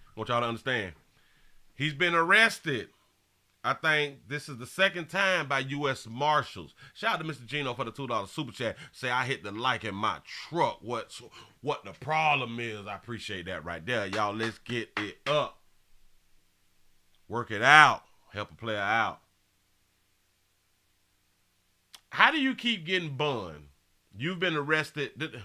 I want y'all to understand. He's been arrested. I think this is the second time by U.S. Marshals. Shout out to Mr. Gino for the $2 super chat. Say, I hit the like in my truck. What the problem is. I appreciate that right there. Y'all, let's get it up. Work it out. Help a player out. How do you keep getting bond? You've been arrested.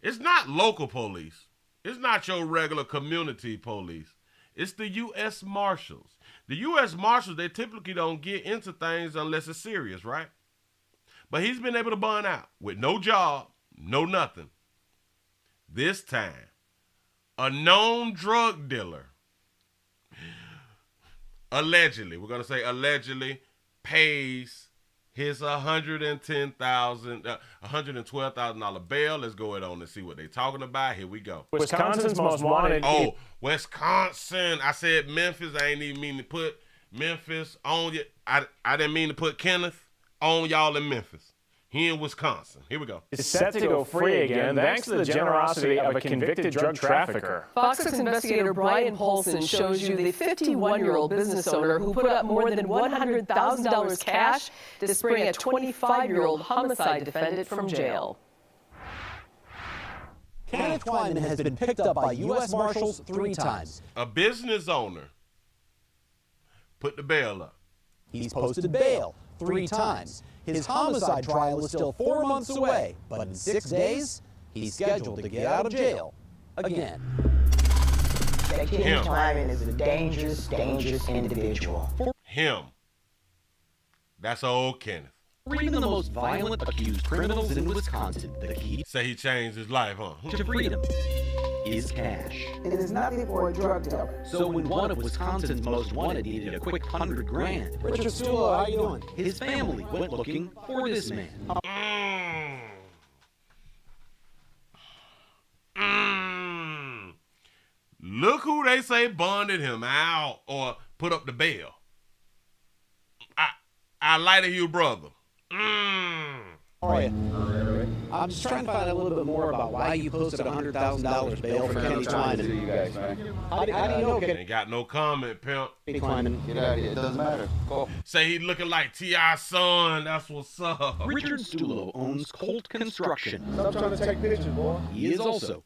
It's not local police. It's not your regular community police. It's the U.S. Marshals. The U.S. Marshals, they typically don't get into things unless it's serious, right? But he's been able to bond out with no job, no nothing. This time, a known drug dealer, allegedly, we're going to say allegedly, pays his $112,000 bail. Let's go ahead on and see what they're talking about. Here we go. Wisconsin's most wanted. Oh, Wisconsin. I said Memphis. I ain't even mean to put Memphis on you. I didn't mean to put Kenneth on y'all in Memphis. He in Wisconsin. Here we go. Is set to go free again thanks to the generosity of a convicted drug trafficker. Fox 6 investigator Brian Paulson shows you the 51-year-old business owner who put up more than $100,000 cash to spring a 25-year-old homicide defendant from jail. Kenneth Twyman has been picked up by U.S. Marshals 3 times. A business owner put the bail up. He's posted bail 3 times. His homicide trial is still 4 months away, but in 6 days, he's scheduled to get out of jail again. Kenneth Twyman is a dangerous, dangerous individual. Him. That's old Kenneth. For even the most violent accused criminals in Wisconsin, the key say he changed his life, huh? to freedom is cash. It is nothing for a drug dealer. So when one of Wisconsin's most wanted needed a quick $100 grand, Richard Stulo, how you doing? His family went looking for this man. Look who they say bonded him out or put up the bail. I like to hear brother. How are you? I'm just trying to find out a little bit more about why you posted $100,000 bail for Kenneth Twyman. You guys, man. How do you know Kenneth? Ain't got no comment, pimp. Twyman. Get out of here. It doesn't matter. Call. Say he looking like T.I.'s son. That's what's up. Richard Stulo owns Colt Construction. Stop trying to take pictures, boy. He is also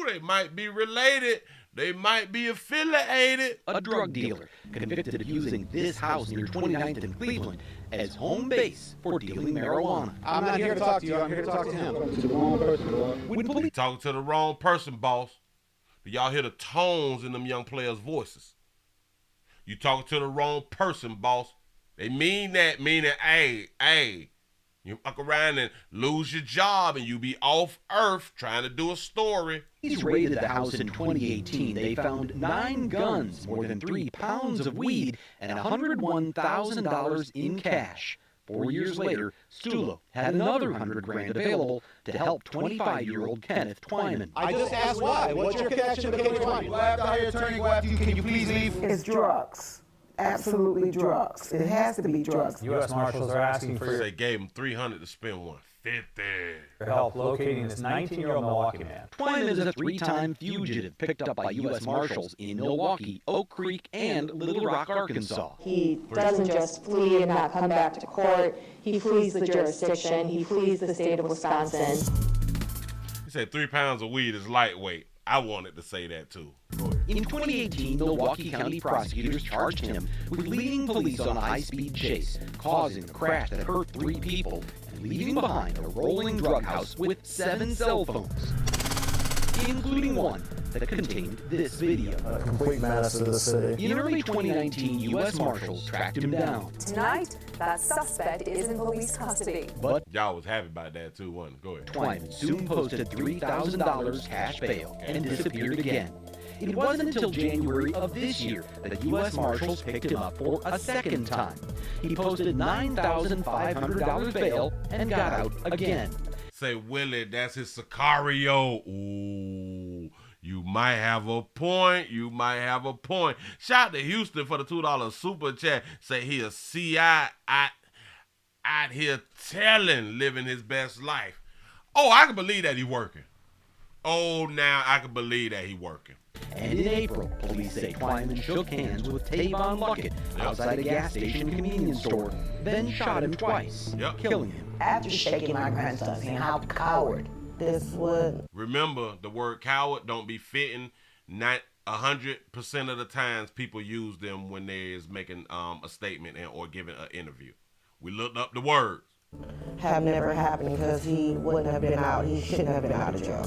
they might be related. They might be affiliated. A drug dealer convicted of using this house near 29th and Cleveland as home base for dealing marijuana. I'm not here to talk to you. I'm here to talk to him. To the wrong person, boy. When talking to the wrong person, boss. Do y'all hear the tones in them young players' voices? You talking to the wrong person, boss. They mean that, meaning, hey, you fuck around and lose your job and you be off earth trying to do a story. He's raided the house in 2018. They found 9 guns, more than 3 pounds of weed, and $101,000 in cash. 4 years later, Stulo had another $100 grand available to help 25-year-old Kenneth Twyman. I just asked why. What's your connection to Kenneth Twyman? Go after our attorney. Go after you. Can you please leave? It's drugs. Absolutely drugs. It has to be drugs. U.S. Marshals are asking for They gave him $300 to spend $150 for help locating this 19-year-old Milwaukee man. Twyman is a 3-time fugitive picked up by U.S. Marshals in Milwaukee, Oak Creek, and Little Rock, Arkansas. He doesn't just flee and not come back to court. He flees the jurisdiction. He flees the state of Wisconsin. He said 3 pounds of weed is lightweight. I wanted to say that too. In 2018, Milwaukee County prosecutors charged him with leading police on a high-speed chase, causing a crash that hurt 3 people, and leaving behind a rolling drug house with 7 cell phones, including one that contained this video. A complete menace to the city. In early 2019, U.S. Marshals tracked him down. Tonight, that suspect is in police custody. But y'all was happy about that too, wasn't it? Go ahead. Twyman soon posted $3,000 cash bail and disappeared again. It wasn't until January of this year that U.S. Marshals picked him up for a second time. He posted $9,500 bail and got out again. Say, Willie, that's his Sicario. Ooh, you might have a point. You might have a point. Shout out to Houston for the $2 super chat. Say he a CI out here living his best life. Oh, I can believe that he working. Oh, now I can believe that he working. And in April, police say Twyman shook hands with Tavon Luckett outside a gas station convenience store, then shot him twice, killing him. After shaking my grandson's hand, how coward this would. Remember, the word coward don't be fitting. Not 100% of the times people use them when they is making a statement or giving an interview. We looked up the words. Have never happened because he wouldn't have been out. He shouldn't have been out of jail.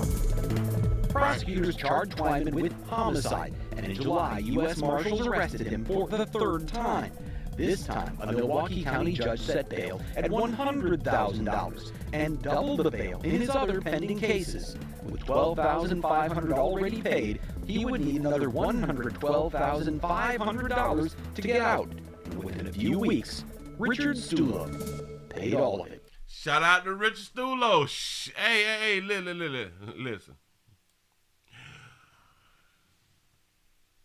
Prosecutors charged Twyman with homicide, and in July, U.S. Marshals arrested him for the 3rd time. This time, a Milwaukee County judge set bail at $100,000 and doubled the bail in his other pending cases. With $12,500 already paid, he would need another $112,500 to get out. And within a few weeks, Richard Stulo paid all of it. Shout out to Richard Stulo. Hey, listen.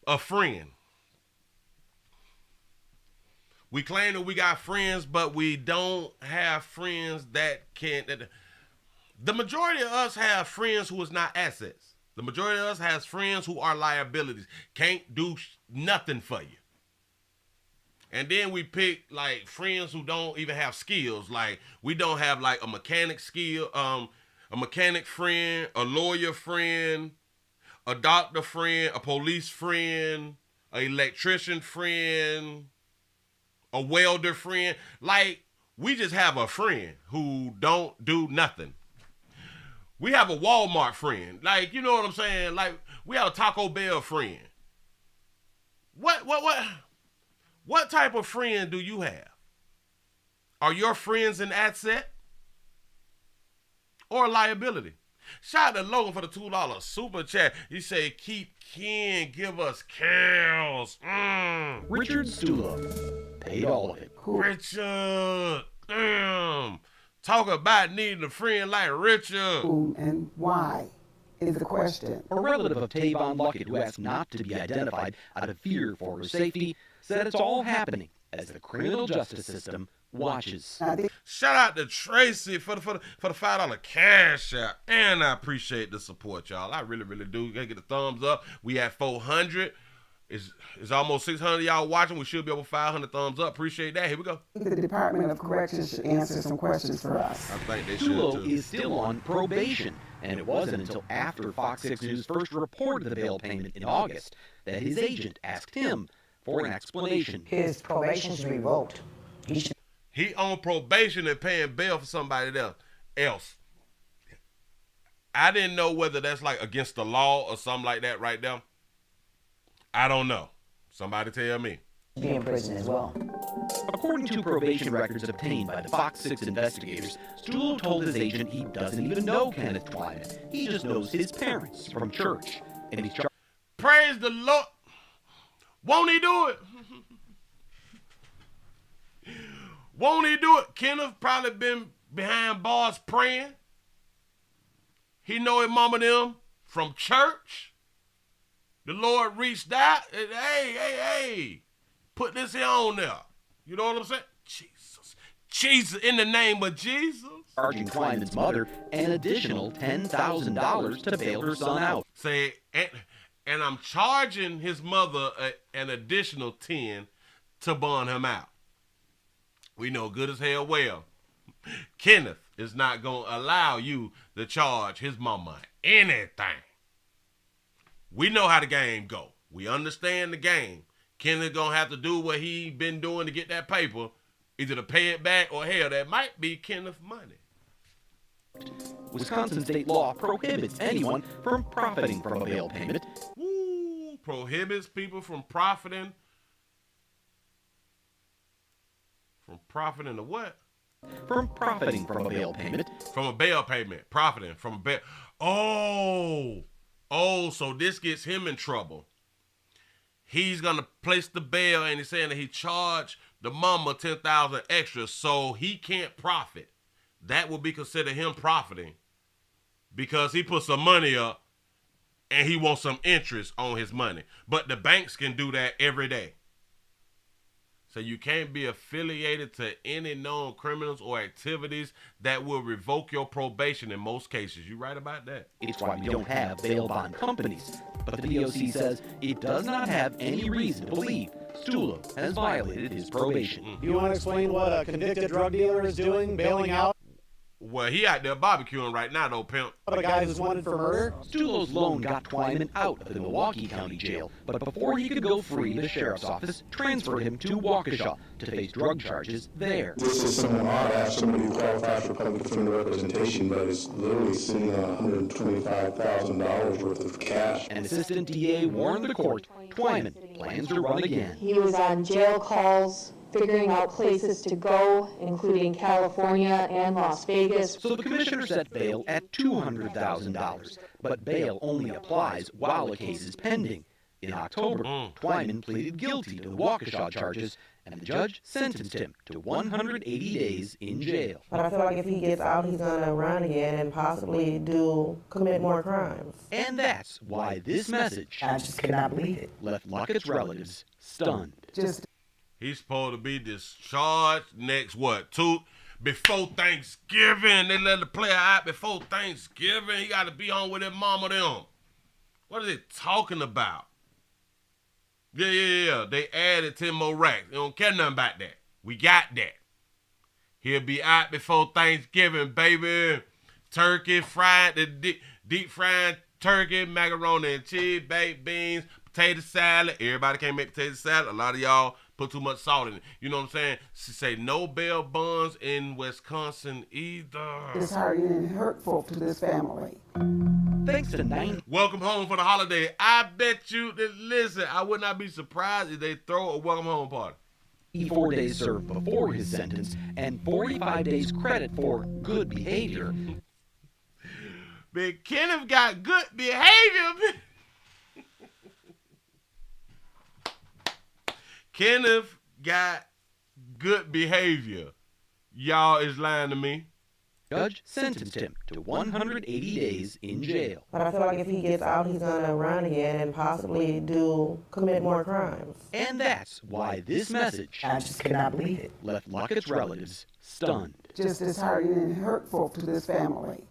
A friend. We claim that we got friends, but we don't have friends that can. The majority of us have friends who is not assets. The majority of us has friends who are liabilities. Can't do nothing for you. And then we pick like friends who don't even have skills. Like we don't have like a mechanic skill, a mechanic friend, a lawyer friend, a doctor friend, a police friend, an electrician friend, a welder friend. Like we just have a friend who don't do nothing. We have a Walmart friend. Like, you know what I'm saying? Like we have a Taco Bell friend. What type of friend do you have? Are your friends an asset or a liability? Shout out to Logan for the $2 super chat. He say, keep Ken, give us cows. Richard Stulo paid all of it. Richard, damn. Talk about needing a friend like Richard. Who and why is the question. A relative of Tavon Luckett, who asked not to be identified out of fear for her safety, said it's all happening as the criminal justice system watches. Shout out to Tracy for the $5 cash out. And I appreciate the support, y'all. I really, really do. Gotta get a thumbs up. We at 400. It's almost 600 y'all watching. We should be over 500 thumbs up. Appreciate that. Here we go. The Department of Corrections should answer some questions for us. I think they should Stulo too. is still on probation, and it wasn't until after Fox 6 News first reported the bail payment in August that his agent asked him for an explanation. His probation is revoked. He on probation and paying bail for somebody else. I didn't know whether that's like against the law or something like that right there. I don't know. Somebody tell me. Be in prison as well. According to probation records obtained by the Fox 6 investigators, Stulo told his agent he doesn't even know Kenneth Twyman. He just knows his parents from church. And he's Praise the Lord. Won't he do it? Won't he do it? Kenneth probably been behind bars praying. He know his mama them from church. The Lord reached out and, hey, put this here on there. You know what I'm saying? Jesus, in the name of Jesus. Charging Twyman's mother an additional $10,000 to bail her son out. Say, and I'm charging his mother an additional 10 to bond him out. We know good as hell well, Kenneth is not going to allow you to charge his mama anything. We know how the game go. We understand the game. Kenneth going to have to do what he been doing to get that paper, either to pay it back or hell, that might be Kenneth's money. Wisconsin state law prohibits anyone from profiting from a bail payment. Woo, prohibits people from profiting. From profiting to what? From profiting from a bail payment. From a bail payment. Profiting from a bail. Oh, so this gets him in trouble. He's going to place the bail and he's saying that he charged the mama $10,000 extra so he can't profit. That will be considered him profiting because he put some money up and he wants some interest on his money. But the banks can do that every day. So you can't be affiliated to any known criminals or activities that will revoke your probation in most cases. You right about that? It's why we don't have bail bond companies. But the DOC says it does not have any reason to believe Stulo has violated his probation. You want to explain what a convicted drug dealer is doing, bailing out? Well, he out there barbecuing right now, though, pimp. A guy who's wanted for murder? Stulo's loan got Twyman out of the Milwaukee County Jail, but before he could go free, the sheriff's office transferred him to Waukesha to face drug charges there. This is someone odd. I have somebody who qualifies for public defender representation, but is literally sitting on $125,000 worth of cash. An assistant DA warned the court Twyman plans to run again. He was on jail calls figuring out places to go, including California and Las Vegas. So the commissioner set bail at $200,000, but bail only applies while a case is pending. In October, Twyman pleaded guilty to the Waukesha charges, and the judge sentenced him to 180 days in jail. But I feel like if he gets out, he's going to run again and possibly commit more crimes. And that's why this message, I just cannot believe it, left Luckett's relatives stunned. He's supposed to be discharged next, before Thanksgiving. They let the player out before Thanksgiving. He got to be on with his mama them. What are they talking about? Yeah. They added 10 more racks. They don't care nothing about that. We got that. He'll be out before Thanksgiving, baby. Turkey, fried, the deep fried turkey, macaroni and cheese, baked beans, potato salad. Everybody can't make potato salad. A lot of y'all put too much salt in it. You know what I'm saying? She say no bail bonds in Wisconsin either. It's hard and hurtful to this family. Thanks to 9. Welcome home for the holiday. I bet you that, listen, I would not be surprised if they throw a welcome home party. 4 days served before his sentence and 45 days credit for good behavior. Big Kenneth got good behavior. Kenneth got good behavior. Y'all is lying to me. Judge sentenced him to 180 days in jail. But I feel like if he gets out, he's going to run again and possibly commit more crimes. And that's why this message, I just cannot believe it, left Luckett's relatives stunned. Just disheartening and hurtful to this family.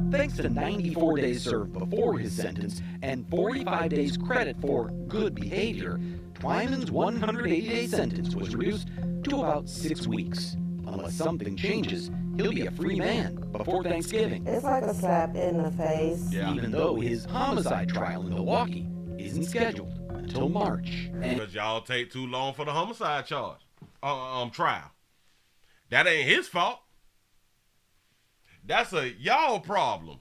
Thanks to 94 days served before his sentence and 45 days credit for good behavior, Twyman's 180-day sentence was reduced to about 6 weeks. Unless something changes, he'll be a free man before Thanksgiving. It's like a slap in the face. Even though his homicide trial in Milwaukee isn't scheduled until March. Because y'all take too long for the homicide charge. Trial. That ain't his fault. That's a y'all problem.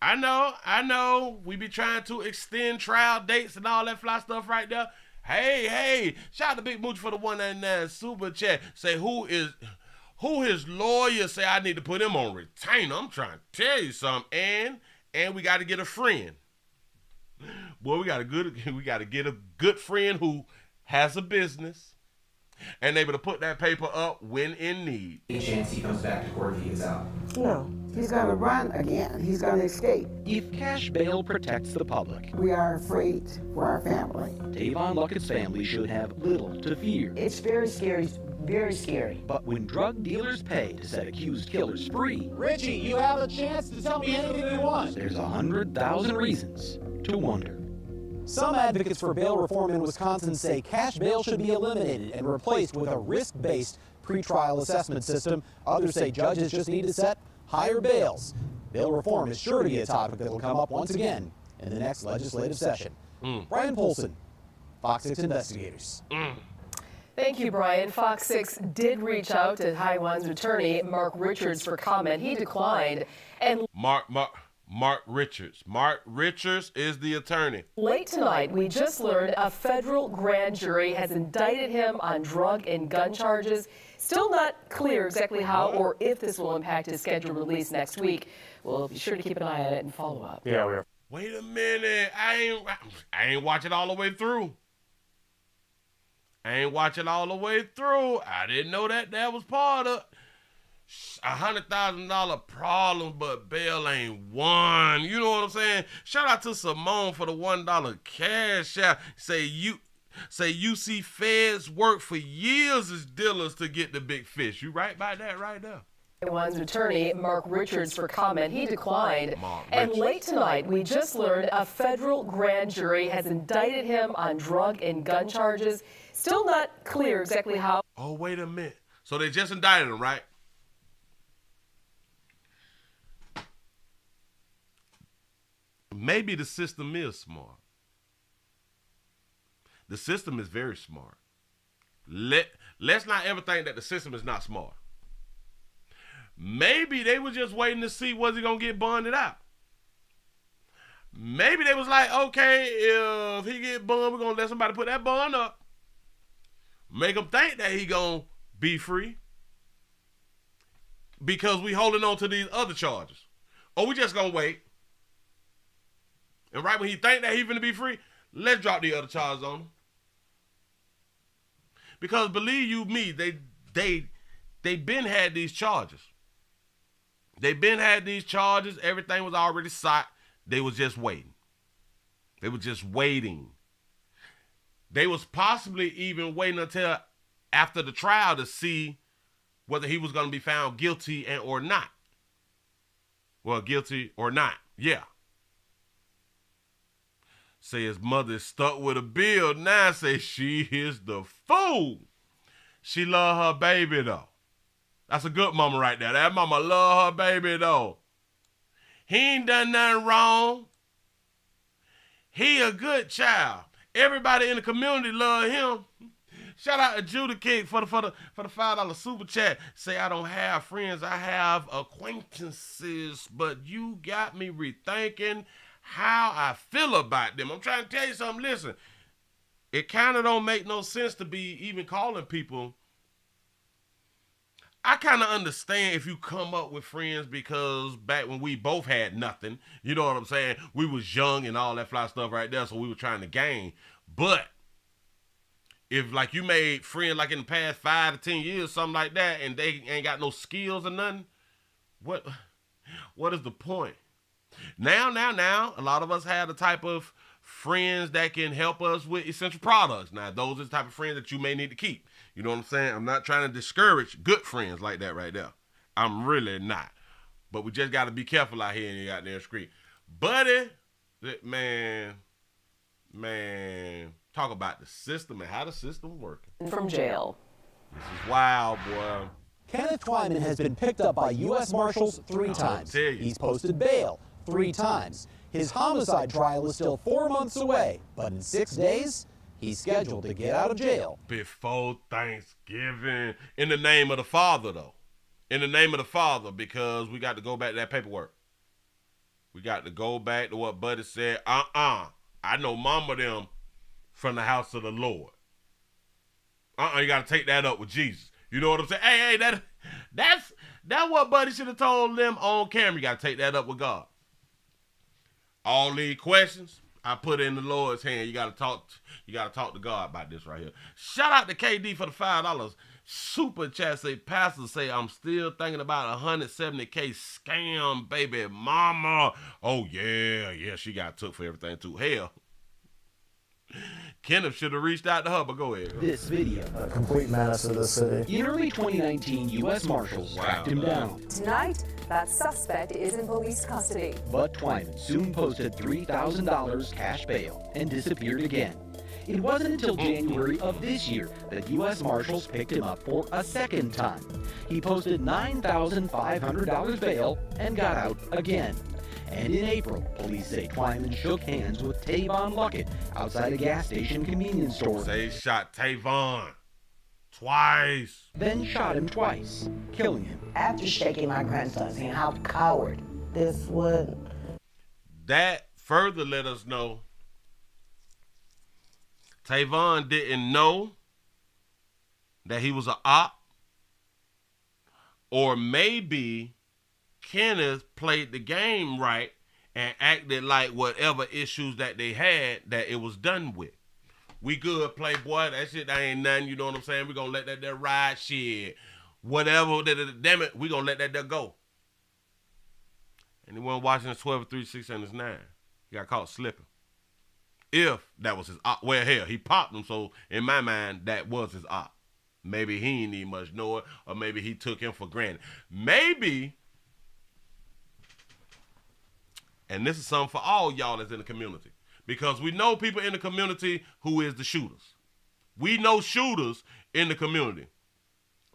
I know. We be trying to extend trial dates and all that fly stuff right there. Hey, shout out to Big Mooch for the 199 super chat. Say who his lawyer say I need to put him on retainer. I'm trying to tell you something. And we got to get a friend. Boy, we got to get a good friend who has a business and able to put that paper up when in need. Any chance he comes back to court if he gets out? No. He's going to run again. He's going to escape. If cash bail protects the public, we are afraid for our family. Tavon Luckett's family should have little to fear. It's very scary. Very scary. But when drug dealers pay to set accused killers free, Richie, you have a chance to tell me anything you want. There's 100,000 reasons to wonder. Some advocates for bail reform in Wisconsin say cash bail should be eliminated and replaced with a risk-based pretrial assessment system. Others say judges just need to set higher bails. Bail reform is sure to be a topic that will come up once again in the next legislative session. Brian Polson, Fox 6 Investigators. Thank you, Brian. Fox 6 did reach out to Taiwan's attorney, Mark Richards, for comment. He declined. And Mark Richards. Mark Richards is the attorney. Late tonight, we just learned a federal grand jury has indicted him on drug and gun charges. Still not clear exactly how or if this will impact his scheduled release next week. We'll be sure to keep an eye on it and follow up. Yeah, we are. Wait a minute. I ain't watch it all the way through. I didn't know that was part of $100,000 problem, but bail ain't one. You know what I'm saying? Shout out to Simone for the $1 cash out. Say you see feds work for years as dealers to get the big fish. You right by that right there. Taiwan's attorney, Mark Richards, for comment. He declined. And late tonight, we just learned a federal grand jury has indicted him on drug and gun charges. Still not clear exactly how. Oh, wait a minute. So they just indicted him, right? Maybe the system is smart. The system is very smart. Let's not ever think that the system is not smart. Maybe they were just waiting to see was he going to get bonded out. Maybe they was like, okay, if he get bond, we're going to let somebody put that bond up. make him think that he gonna be free because we holding on to these other charges. Or we just gonna wait. And right when he think that he finna be free, let's drop the other charges on him. Because believe you me, they been had these charges. They been had these charges. Everything was already set. They was just waiting. They were just waiting. They was possibly even waiting until after the trial to see whether he was going to be found guilty or not. Well, guilty or not. Yeah. Say his mother is stuck with a bill now. Say she is the fool. She love her baby though. That's a good mama right there. That mama love her baby though. He ain't done nothing wrong. He a good child. Everybody in the community love him. Shout out to Judah King for the $5 super chat. Say I don't have friends, I have acquaintances, but you got me rethinking how I feel about them. I'm trying to tell you something. Listen, it kind of don't make no sense to be even calling people. I kind of understand if you come up with friends because back when we both had nothing, you know what I'm saying? We was young and all that fly stuff right there, so we were trying to gain. But if like you made friends like in the past 5 to 10 years, something like that, and they ain't got no skills or nothing, what is the point? Now, a lot of us have the type of friends that can help us with essential products. Now, those are the type of friends that you may need to keep. You know what I'm saying? I'm not trying to discourage good friends like that right there. I'm really not. But we just got to be careful out here in the goddamn street. Buddy, man, talk about the system and how the system working. From jail. This is wild, boy. Kenneth Twyman has been picked up by U.S. Marshals 3 times. He's posted bail 3 times. His homicide trial is still 4 months away, but in 6 days, he's scheduled to get out of jail. Before Thanksgiving. In the name of the Father, though. In the name of the Father, because we got to go back to that paperwork. We got to go back to what Buddy said. I know mama them from the house of the Lord. You got to take that up with Jesus. You know what I'm saying? Hey, that's what Buddy should have told them on camera. You got to take that up with God. All these questions, I put in the Lord's hand. You got to talk to God about this right here. Shout out to KD for the $5 super chat. Say, Pastor say, I'm still thinking about $170K scam, baby mama. Oh, yeah, she got took for everything too. Hell, Kenneth should have reached out to her, but go ahead. This video. A complete menace to the city. In early 2019, U.S. Marshals tracked him down. Tonight, that suspect is in police custody. But Twyman soon posted $3,000 cash bail and disappeared again. It wasn't until January of this year that U.S. Marshals picked him up for a second time. He posted $9,500 bail and got out again. And in April, police say Twyman shook hands with Tavon Luckett outside a gas station convenience store. They shot Tavon twice. Then shot him twice, killing him. After shaking my grandson's hand, how coward this would. That further let us know Tavon didn't know that he was an op, or maybe Kenneth played the game right and acted like whatever issues that they had, that it was done with. We good, Playboy. That shit, that ain't nothing. You know what I'm saying? We gonna let that there ride, shit. Whatever, damn it, we gonna let that there go. And he wasn't watching the 12, 3, 6, and his 9. He got caught slipping. If that was his op. Well, hell, he popped him, so in my mind, that was his op. Maybe he didn't even much know it, or maybe he took him for granted. Maybe, and this is something for all y'all that's in the community, because we know people in the community who is the shooters. We know shooters in the community.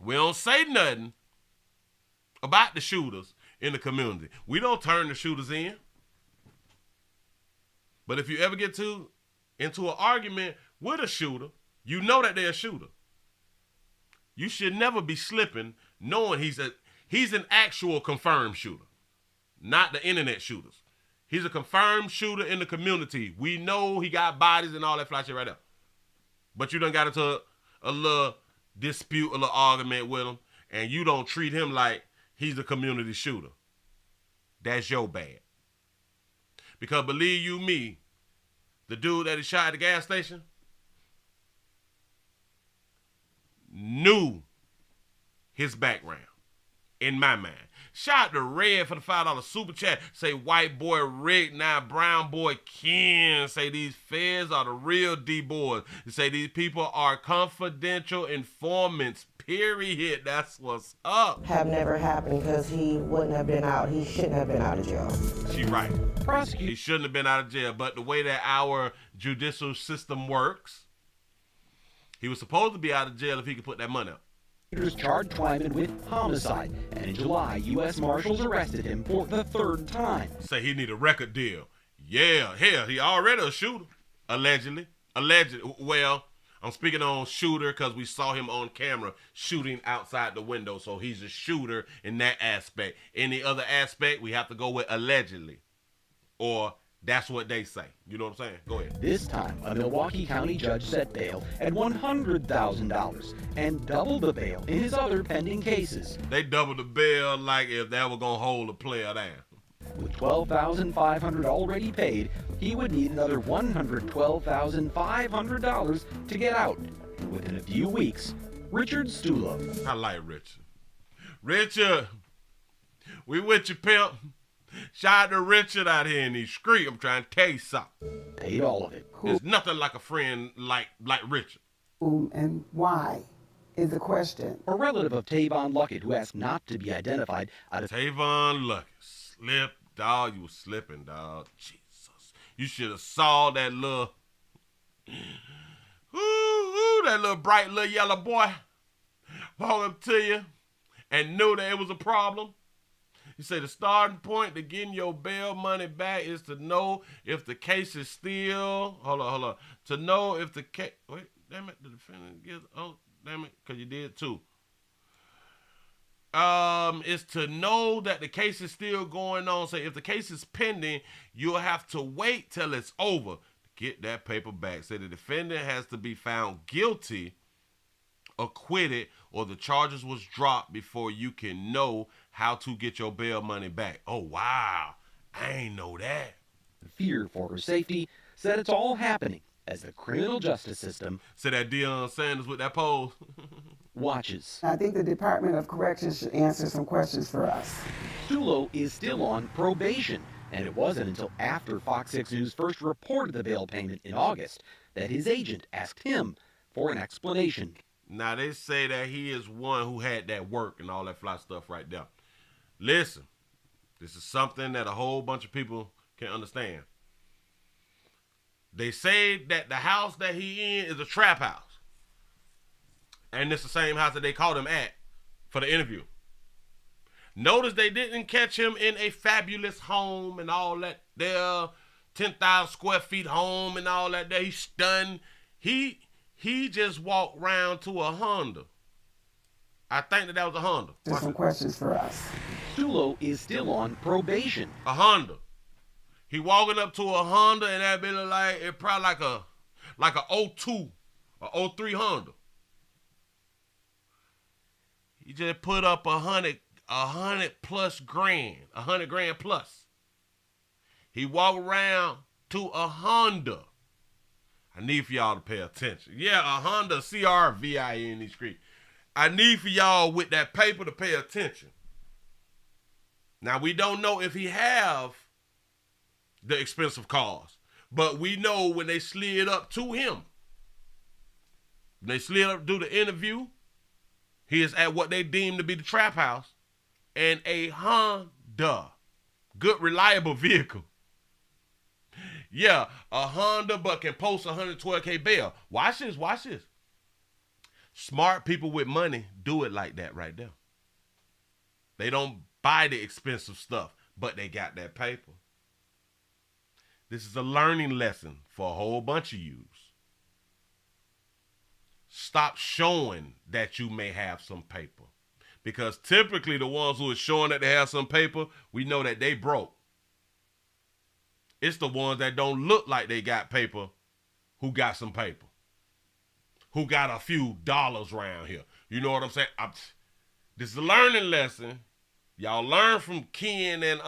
We don't say nothing about the shooters in the community. We don't turn the shooters in. But if you ever get into an argument with a shooter, you know that they're a shooter. You should never be slipping knowing he's an actual confirmed shooter, not the internet shooters. He's a confirmed shooter in the community. We know he got bodies and all that fly shit right there. But you done got into a little dispute, a little argument with him, and you don't treat him like he's a community shooter, that's your bad. Because believe you me, the dude that he shot at the gas station knew his background, in my mind. Shout out to Red for the $5 super chat. Say white boy Rick, now brown boy Ken. Say these feds are the real D-boys. Say these people are confidential informants, period. That's what's up. Have never happened because he wouldn't have been out. He shouldn't have been out of jail. She right. He shouldn't have been out of jail. But the way that our judicial system works, he was supposed to be out of jail if he could put that money up. Charged Twyman with homicide, and in July, U.S. Marshals arrested him for the third time. Say he need a record deal. Yeah, hell, he already a shooter, allegedly. Well, I'm speaking on shooter because we saw him on camera shooting outside the window, so he's a shooter in that aspect. Any other aspect, we have to go with allegedly, or that's what they say. You know what I'm saying? Go ahead. This time, a Milwaukee County judge set bail at $100,000 and doubled the bail in his other pending cases. They doubled the bail like if that was going to hold a player down. With $12,500 already paid, he would need another $112,500 to get out. Within a few weeks, Richard Stulo. I like Richard. Richard, we with you, pimp. Shout out to Richard out here in these streets. I'm trying to tell you something. Paid all of it. There's nothing like a friend like Richard. And why is the question. A relative of Tavon Luckett, who asked not to be identified. Tavon Luckett. Slip, dog. You was slipping, dog. Jesus. You should have saw that little... that little bright little yellow boy walk up to you and knew that it was a problem. You say the starting point to getting your bail money back is to know if the case is still... Hold on. To know if the case... Wait, damn it. The defendant gets... Oh, damn it. Because you did too. Is to know that the case is still going on. Say if the case is pending, you'll have to wait till it's over to get that paper back. Say the defendant has to be found guilty, acquitted, or the charges was dropped before you can know how to get your bail money back. Oh, wow. I ain't know that. Fear for her safety said it's all happening as the criminal justice system... Say that Deion Sanders with that pose. ...watches. I think the Department of Corrections should answer some questions for us. Stulo is still on probation, and it wasn't until after Fox 6 News first reported the bail payment in August that his agent asked him for an explanation. Now, they say that he is one who had that work and all that fly stuff right there. Listen, this is something that a whole bunch of people can understand. They say that the house that he in is a trap house. And it's the same house that they called him at for the interview. Notice they didn't catch him in a fabulous home and all that there, 10,000 square feet home and all that there. He's stunned. He just walked round to a Honda. I think that was a Honda. Just some questions for us. Stulo is still on probation. A Honda. He walking up to a Honda and that be like it probably like a 02 or 03 Honda. He just put up $100 plus grand, $100 grand plus. He walked around to a Honda. I need for y'all to pay attention. Yeah, a Honda CRVIE in these streets. I need for y'all with that paper to pay attention. Now, we don't know if he have the expensive cars, but we know when they slid up to him, when they slid up to do the interview, he is at what they deem to be the trap house and a Honda. Good, reliable vehicle. Yeah, a Honda, but can post $112K bail. Watch this. Smart people with money do it like that right there. They don't buy the expensive stuff, but they got that paper. This is a learning lesson for a whole bunch of yous. Stop showing that you may have some paper. Because typically the ones who are showing that they have some paper, we know that they broke. It's the ones that don't look like they got paper who got some paper. who got a few dollars around here. You know what I'm saying? This is a learning lesson. Y'all learn from Ken and,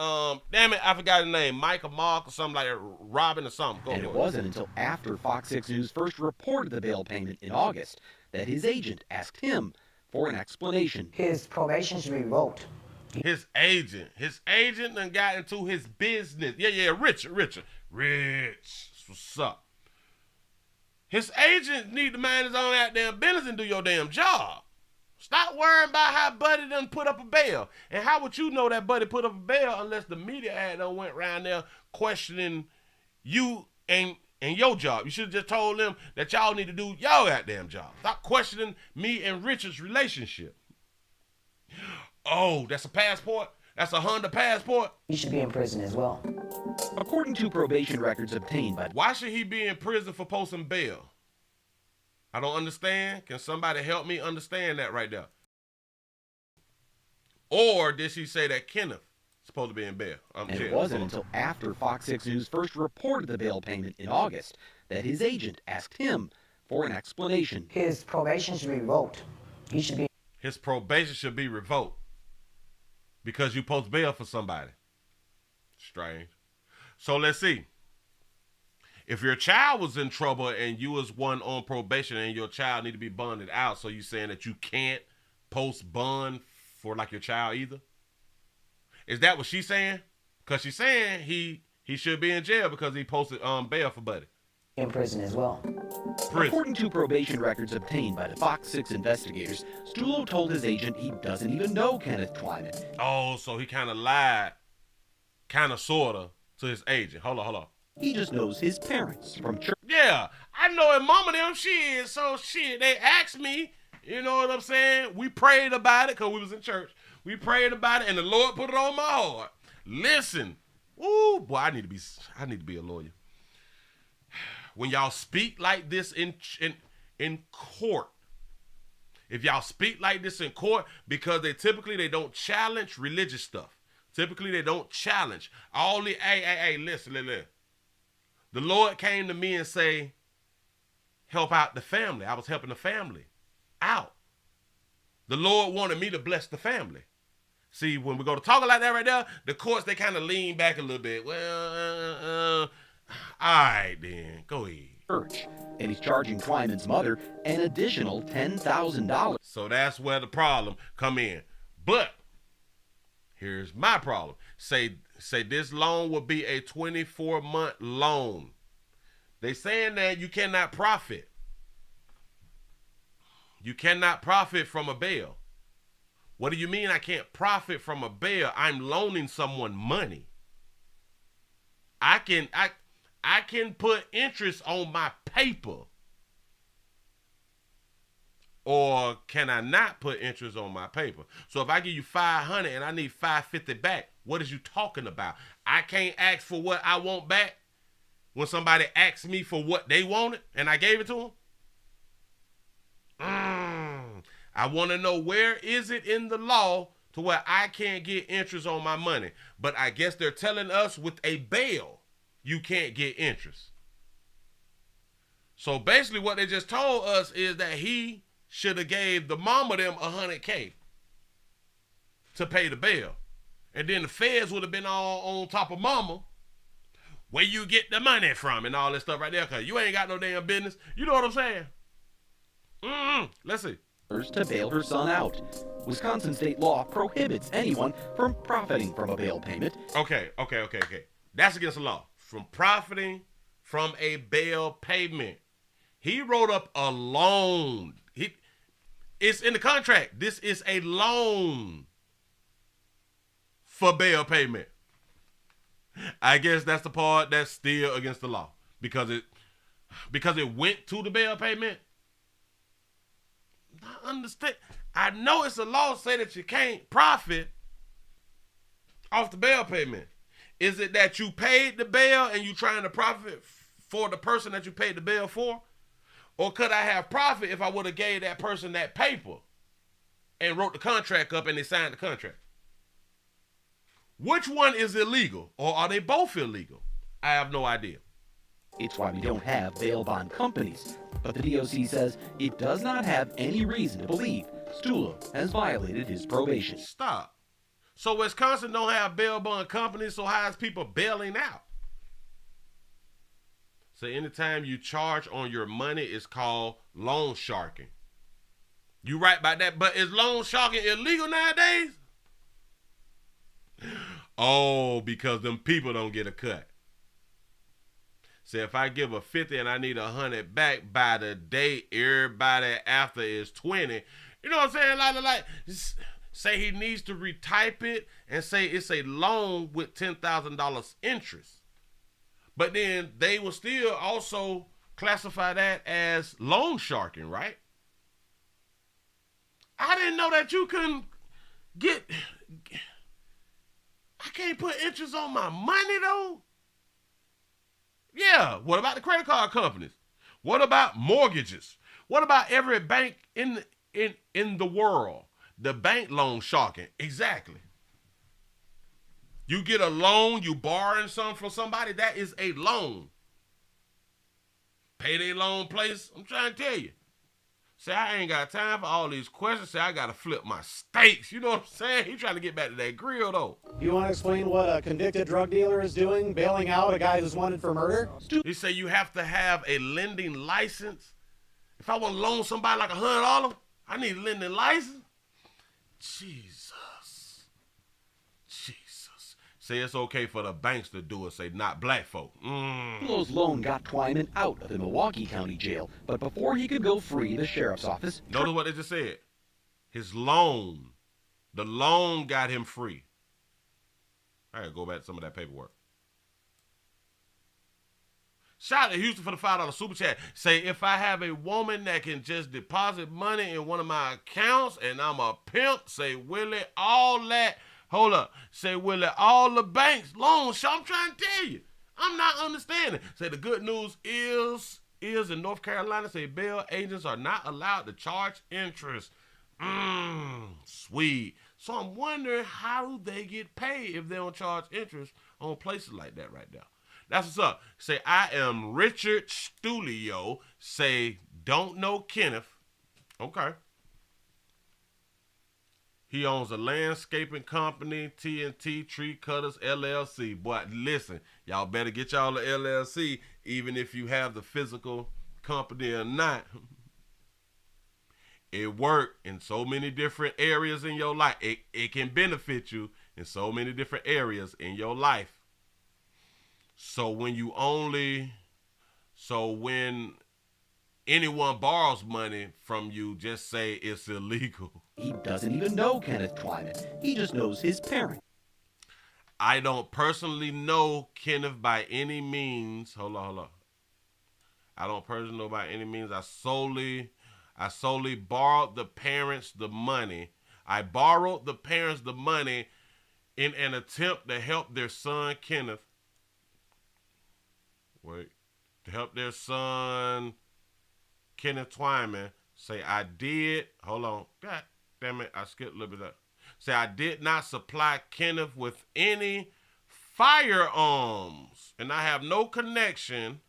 damn it, I forgot his name, Mike or Mark or something like that, Robin or something. Go and it wasn't until after Fox 6 News first reported the bail payment in August that his agent asked him for an explanation. His probation should be revoked. His agent done got into his business. Yeah, Richard. What's up? His agent need to mind his own goddamn business and do your damn job. Stop worrying about how Buddy done put up a bail. And how would you know that Buddy put up a bail unless the media had done went around there questioning you and your job? You should have just told them that y'all need to do y'all goddamn job. Stop questioning me and Richard's relationship. Oh, that's a passport? That's a Honda passport? He should be in prison as well. According to probation records obtained by... Why should he be in prison for posting bail? I don't understand. Can somebody help me understand that right there? Or did she say that Kenneth is supposed to be in bail? And it wasn't until after Fox 6 News first reported the bail payment in August that his agent asked him for an explanation. His probation should be revoked. His probation should be revoked because you post bail for somebody. Strange. So let's see. If your child was in trouble and you was one on probation and your child need to be bonded out, so you saying that you can't post bond for like your child either? Is that what she's saying? Because she's saying he should be in jail because he posted bail for Buddy. In prison as well. According to probation records obtained by the Fox 6 investigators, Stulo told his agent he doesn't even know Kenneth Twyman. Oh, so he kind of lied, kind of, sort of, to his agent. Hold on. He just knows his parents from church. Yeah, I know his mama them, so they asked me, you know what I'm saying? We prayed about it because we was in church. We prayed about it and the Lord put it on my heart. Listen, ooh, boy, I need to be a lawyer. When y'all speak like this in court, if y'all speak like this in court, because they typically don't challenge religious stuff. Typically they don't challenge. Hey, listen. The Lord came to me and say, help out the family. I was helping the family out. The Lord wanted me to bless the family. See, when we go to talk like that right there, the courts, they kind of lean back a little bit. Well, all right then, go ahead. Church, and he's charging Twyman's mother an additional $10,000. So that's where the problem come in. But here's my problem. Say this loan will be a 24-month loan. They saying that you cannot profit. You cannot profit from a bail. What do you mean I can't profit from a bail? I'm loaning someone money. I can put interest on my paper. Or can I not put interest on my paper? So if I give you $500 and I need $550 back, what is you talking about? I can't ask for what I want back when somebody asks me for what they wanted and I gave it to them? I want to know, where is it in the law to where I can't get interest on my money? But I guess they're telling us with a bail, you can't get interest. So basically what they just told us is that he should have gave the mama them $100K to pay the bail. And then the feds would have been all on top of mama. Where you get the money from and all this stuff right there, because you ain't got no damn business. You know what I'm saying? Let's see. To bail her son out. Wisconsin state law prohibits anyone from profiting from a bail payment. Okay. That's against the law. From profiting from a bail payment. He wrote up a loan. It's in the contract. This is a loan for bail payment. I guess that's the part that's still against the law because it went to the bail payment. I understand. I know it's a law say that you can't profit off the bail payment. Is it that you paid the bail and you trying to profit for the person that you paid the bail for? Or could I have profit if I would have gave that person that paper and wrote the contract up and they signed the contract? Which one is illegal, or are they both illegal? I have no idea. It's why we don't have bail bond companies. But the DOC says it does not have any reason to believe Stulo has violated his probation. Stop. So Wisconsin don't have bail bond companies, so how is people bailing out? So anytime you charge on your money, it's called loan sharking. You right about that, but is loan sharking illegal nowadays? Oh, because them people don't get a cut. So if I give a 50 and I need 100 back by the day, everybody after is 20. You know what I'm saying? Like say he needs to retype it and say it's a loan with $10,000 interest. But then they will still also classify that as loan sharking, right? I didn't know that you couldn't I can't put interest on my money though. Yeah, what about the credit card companies? What about mortgages? What about every bank in the world? The bank loan sharking. Exactly. You get a loan, you borrowing something from somebody, that is a loan. Payday loan place, I'm trying to tell you. Say, I ain't got time for all these questions. Say, I got to flip my steaks. You know what I'm saying? He trying to get back to that grill, though. You want to explain what a convicted drug dealer is doing, bailing out a guy who's wanted for murder? He say you have to have a lending license. If I want to loan somebody like $100, I need a lending license. Jesus. Say it's okay for the banks to do it. Say not black folk. Stulo's loan got Twyman out of the Milwaukee County Jail, but before he could go free, the sheriff's office... Notice what they just said. His loan. The loan got him free. I gotta go back to some of that paperwork. Shout out to Houston for the $5 super chat. Say, if I have a woman that can just deposit money in one of my accounts and I'm a pimp, say, Willie, all that... Hold up. Say, Willie, all the banks, loans, I'm trying to tell you. I'm not understanding. Say, the good news is in North Carolina, say, bail agents are not allowed to charge interest. Sweet. So I'm wondering how they get paid if they don't charge interest on places like that right now. That's what's up. Say, I am Richard Stulio. Say, don't know Kenneth. Okay. He owns a landscaping company, TNT Tree Cutters LLC. Boy, listen, y'all better get y'all the LLC, even if you have the physical company or not. It worked in so many different areas in your life. It can benefit you in so many different areas in your life. So when anyone borrows money from you, just say it's illegal. He doesn't even know Kenneth Twyman. He just knows his parent. I don't personally know Kenneth by any means. Hold on. I don't personally know by any means. I solely borrowed the parents the money. I borrowed the parents the money in an attempt to help their son Kenneth. To help their son Kenneth Twyman. Say, I did. Hold on. God damn it. I skipped a little bit up. Say, I did not supply Kenneth with any firearms. And I have no connection.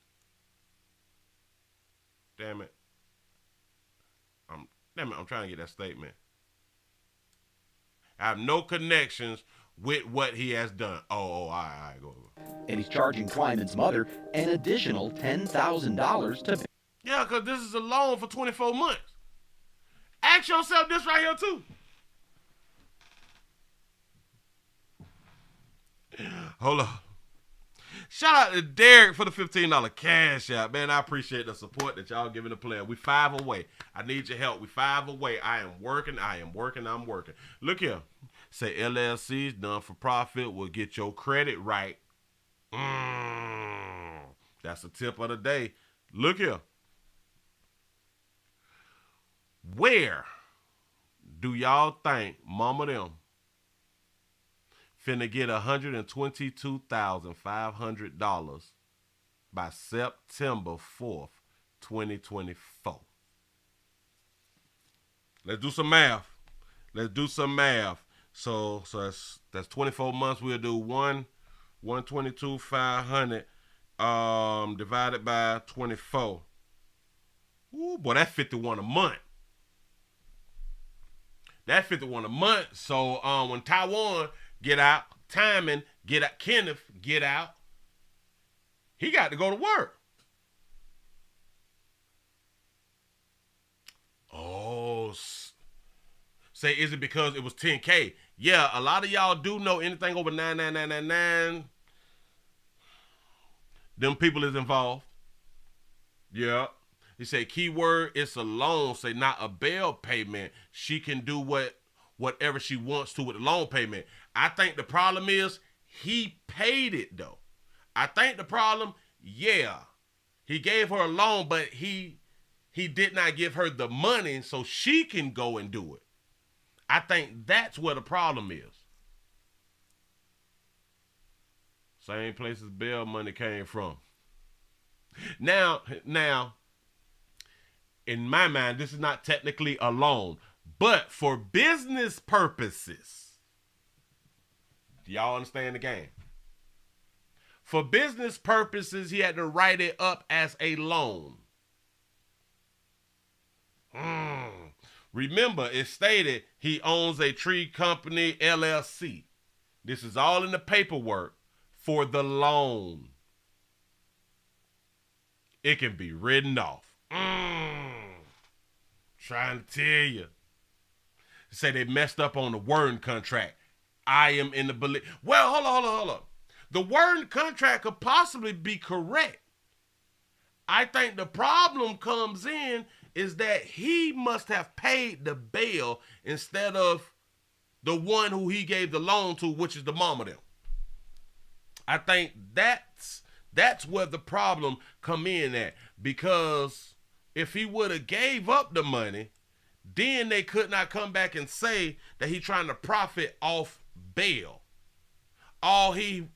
Damn it. I'm trying to get that statement. I have no connections with what he has done. All right, go over. And he's charging Twyman's mother an additional $10,000 to... Yeah, because this is a loan for 24 months. Ask yourself this right here, too. Hold on. Shout out to Derek for the $15 cash out. Man, I appreciate the support that y'all giving the player. We 5 away. I need your help. We 5 away. I am working. Look here. Say LLCs, done for profit, will get your credit right. That's the tip of the day. Look here. Where do y'all think mama them finna get $122,500 by September 4th, 2024? Let's do some math. So that's 24 months. We'll do 122,500 divided by 24. Ooh, boy, that's 51 a month. That's 51 a month. So when Twyman get out, Twyman get out, Kenneth get out, he got to go to work. Oh, say, is it because it was 10K? Yeah, a lot of y'all do know anything over 99999. Them people is involved. Yeah. He said, keyword, it's a loan, say not a bail payment. She can do whatever she wants to with the loan payment. I think the problem is he paid it though. I think the problem, yeah, he gave her a loan, but he did not give her the money so she can go and do it. I think that's where the problem is. Same place as bail money came from. Now, in my mind, this is not technically a loan, but for business purposes, do y'all understand the game? For business purposes, he had to write it up as a loan. Remember, it stated he owns a tree company, LLC. This is all in the paperwork for the loan. It can be written off. Trying to tell you. Say they messed up on the word contract. I am in the belief. Well, hold on. The word contract could possibly be correct. I think the problem comes in is that he must have paid the bail instead of the one who he gave the loan to, which is the mama them. I think that's where the problem come in at, because if he would have gave up the money, then they could not come back and say that he trying to profit off bail. All he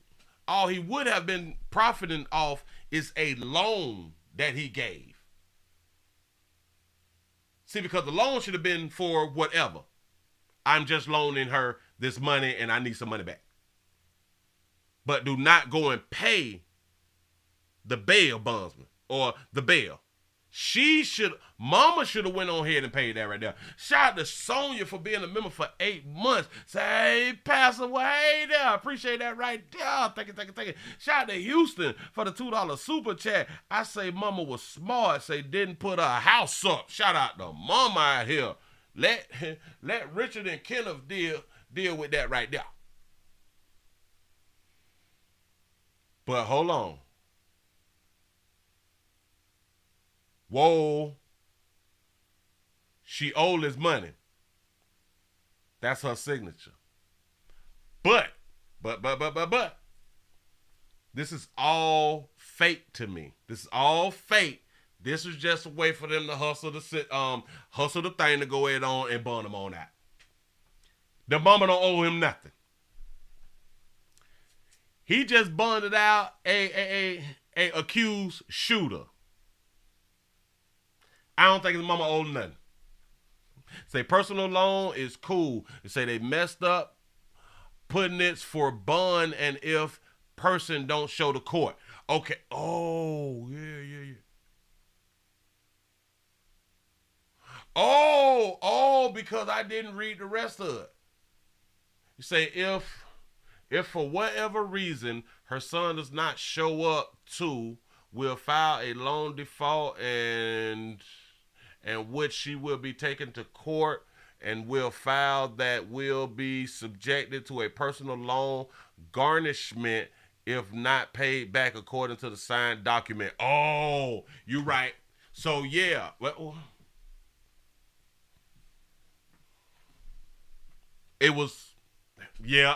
would have been profiting off is a loan that he gave. See, because the loan should have been for whatever. I'm just loaning her this money and I need some money back. But do not go and pay the bail bondsman or the bail. Mama should have went on ahead and paid that right there. Shout out to Sonia for being a member for 8 months. Say, hey, Pastor, well, hey there. Appreciate that right there. Thank you. Shout out to Houston for the $2 super chat. I say Mama was smart. Say didn't put her house up. Shout out to Mama out here. Let Richard and Kenneth deal with that right there. But hold on. Whoa. She owed his money. That's her signature. But, this is all fake to me. This is all fake. This is just a way for them to hustle the thing to go ahead on and bond them on out. The mama don't owe him nothing. He just bonded out a accused shooter. I don't think his mama owed nothing. Say personal loan is cool. They say they messed up putting it for bond and if person don't show the court. Okay. Oh, yeah. Oh, because I didn't read the rest of it. You say if for whatever reason her son does not show up to, we'll file a loan default and which she will be taken to court and will file that will be subjected to a personal loan garnishment if not paid back according to the signed document. Oh, you're right. So yeah. Well, it was, yeah.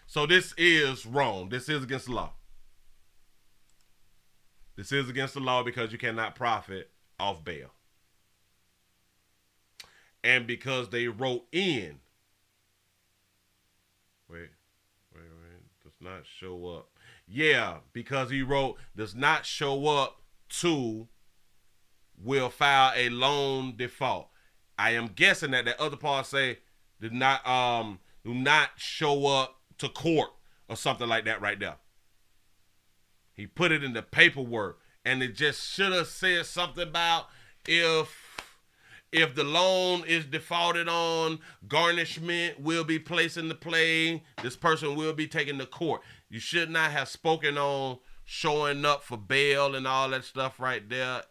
So this is wrong. This is against the law. This is against the law because you cannot profit off bail. And because they wrote in, wait, does not show up. Yeah, because he wrote, does not show up to, will file a loan default. I am guessing that other part say, do not show up to court or something like that right there. He put it in the paperwork, and it just should have said something about if the loan is defaulted on, garnishment will be placed into play. This person will be taken to court. You should not have spoken on showing up for bail and all that stuff right there.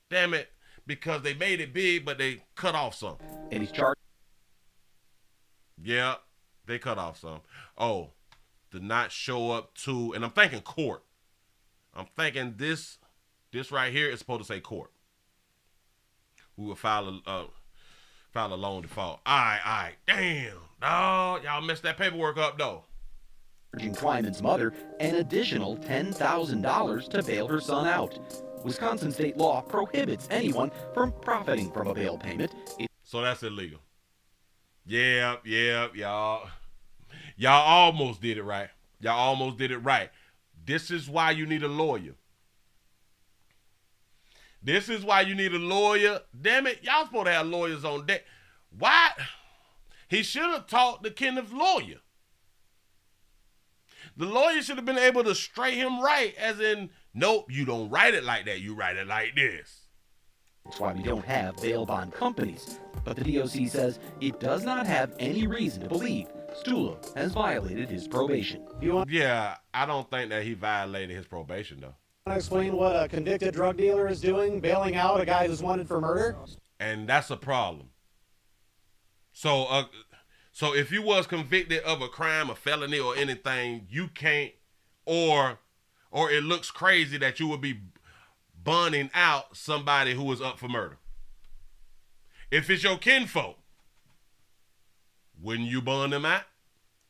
Damn it, because they made it big, but they cut off some. And he's charged. Yeah, they cut off some. Oh, did not show up to, and I'm thinking court. I'm thinking this right here is supposed to say court. We will file a loan default. All right. Damn, dog. Y'all messed that paperwork up, though. Charging Twyman's mother an additional $10,000 to bail her son out. Wisconsin state law prohibits anyone from profiting from a bail payment. So that's illegal. Yeah, y'all. Y'all almost did it right. Y'all almost did it right. This is why you need a lawyer. This is why you need a lawyer. Damn it, y'all supposed to have lawyers on deck. Why? He should have talked to Kenneth's lawyer. The lawyer should have been able to straight him right, as in, nope, you don't write it like that. You write it like this. That's why we don't have bail bond companies. But the DOC says it does not have any reason to believe Stulo has violated his probation. Yeah, I don't think that he violated his probation, though. Want to explain what a convicted drug dealer is doing, bailing out a guy who's wanted for murder? And that's a problem. So if you was convicted of a crime, a felony, or anything, you can't, or it looks crazy that you would be bonding out somebody who was up for murder. If it's your kinfolk, wouldn't you bond them out?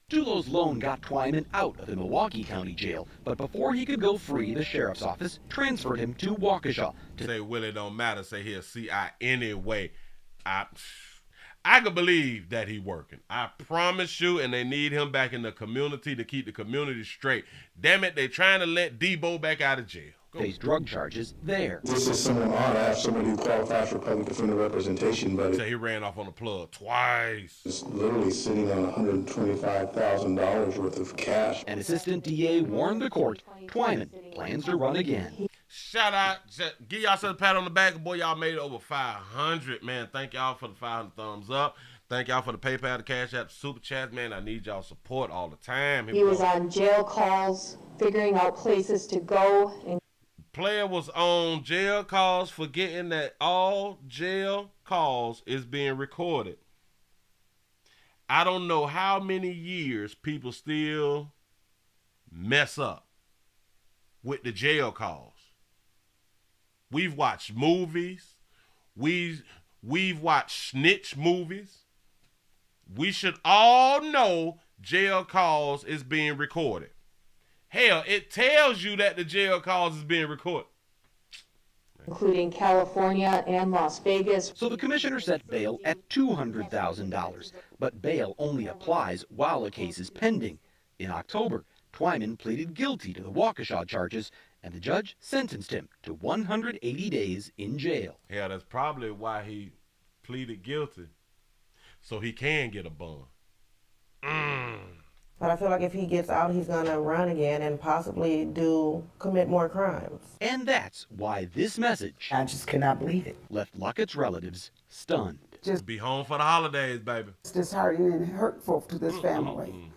Stulo's loan got Twyman out of the Milwaukee County Jail, but before he could go free, the sheriff's office transferred him to Waukesha. Say, Willie don't matter. Say he'll CI anyway. I could believe that he working. I promise you, and they need him back in the community to keep the community straight. Damn it, they trying to let Debo back out of jail. Face drug charges there. This is someone odd. I have somebody who qualifies for public defender representation, but he ran off on the plug twice. It's literally sitting on $125,000 worth of cash. An assistant DA warned the court Twyman plans to run again. Shout out, give y'all a pat on the back. Boy, y'all made it over 500, man. Thank y'all for the 500 thumbs up. Thank y'all for the PayPal, the Cash App, the Super Chats, man. I need y'all support all the time. He was on jail calls, figuring out places to go. And player was on jail calls, forgetting that all jail calls is being recorded. I don't know how many years people still mess up with the jail calls. We've watched movies. We've watched snitch movies. We should all know jail calls is being recorded. Hell, it tells you that the jail calls is being recorded. Including California and Las Vegas. So the commissioner set bail at $200,000, but bail only applies while a case is pending. In October, Twyman pleaded guilty to the Waukesha charges, and the judge sentenced him to 180 days in jail. Yeah, that's probably why he pleaded guilty, so he can get a bond. But I feel like if he gets out, he's going to run again and possibly commit more crimes. And that's why this message, I just cannot believe it, left Luckett's relatives stunned. Just be home for the holidays, baby. It's disheartening and hurtful to this family.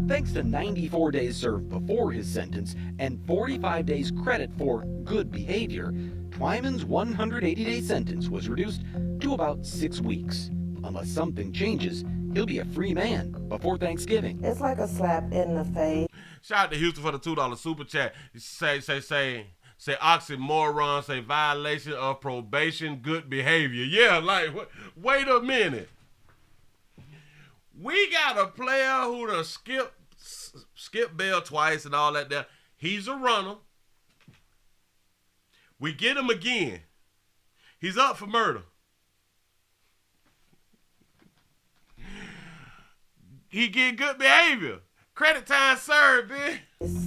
Thanks to 94 days served before his sentence and 45 days credit for good behavior, Twyman's 180-day sentence was reduced to about 6 weeks. Unless something changes, he'll be a free man before Thanksgiving. It's like a slap in the face. Shout out to Houston for the $2 super chat. Say oxymoron, say violation of probation, good behavior. Yeah, like, wait a minute. We got a player who done skip bail twice and all that there. He's a runner. We get him again. He's up for murder. He get good behavior. Credit time served, man.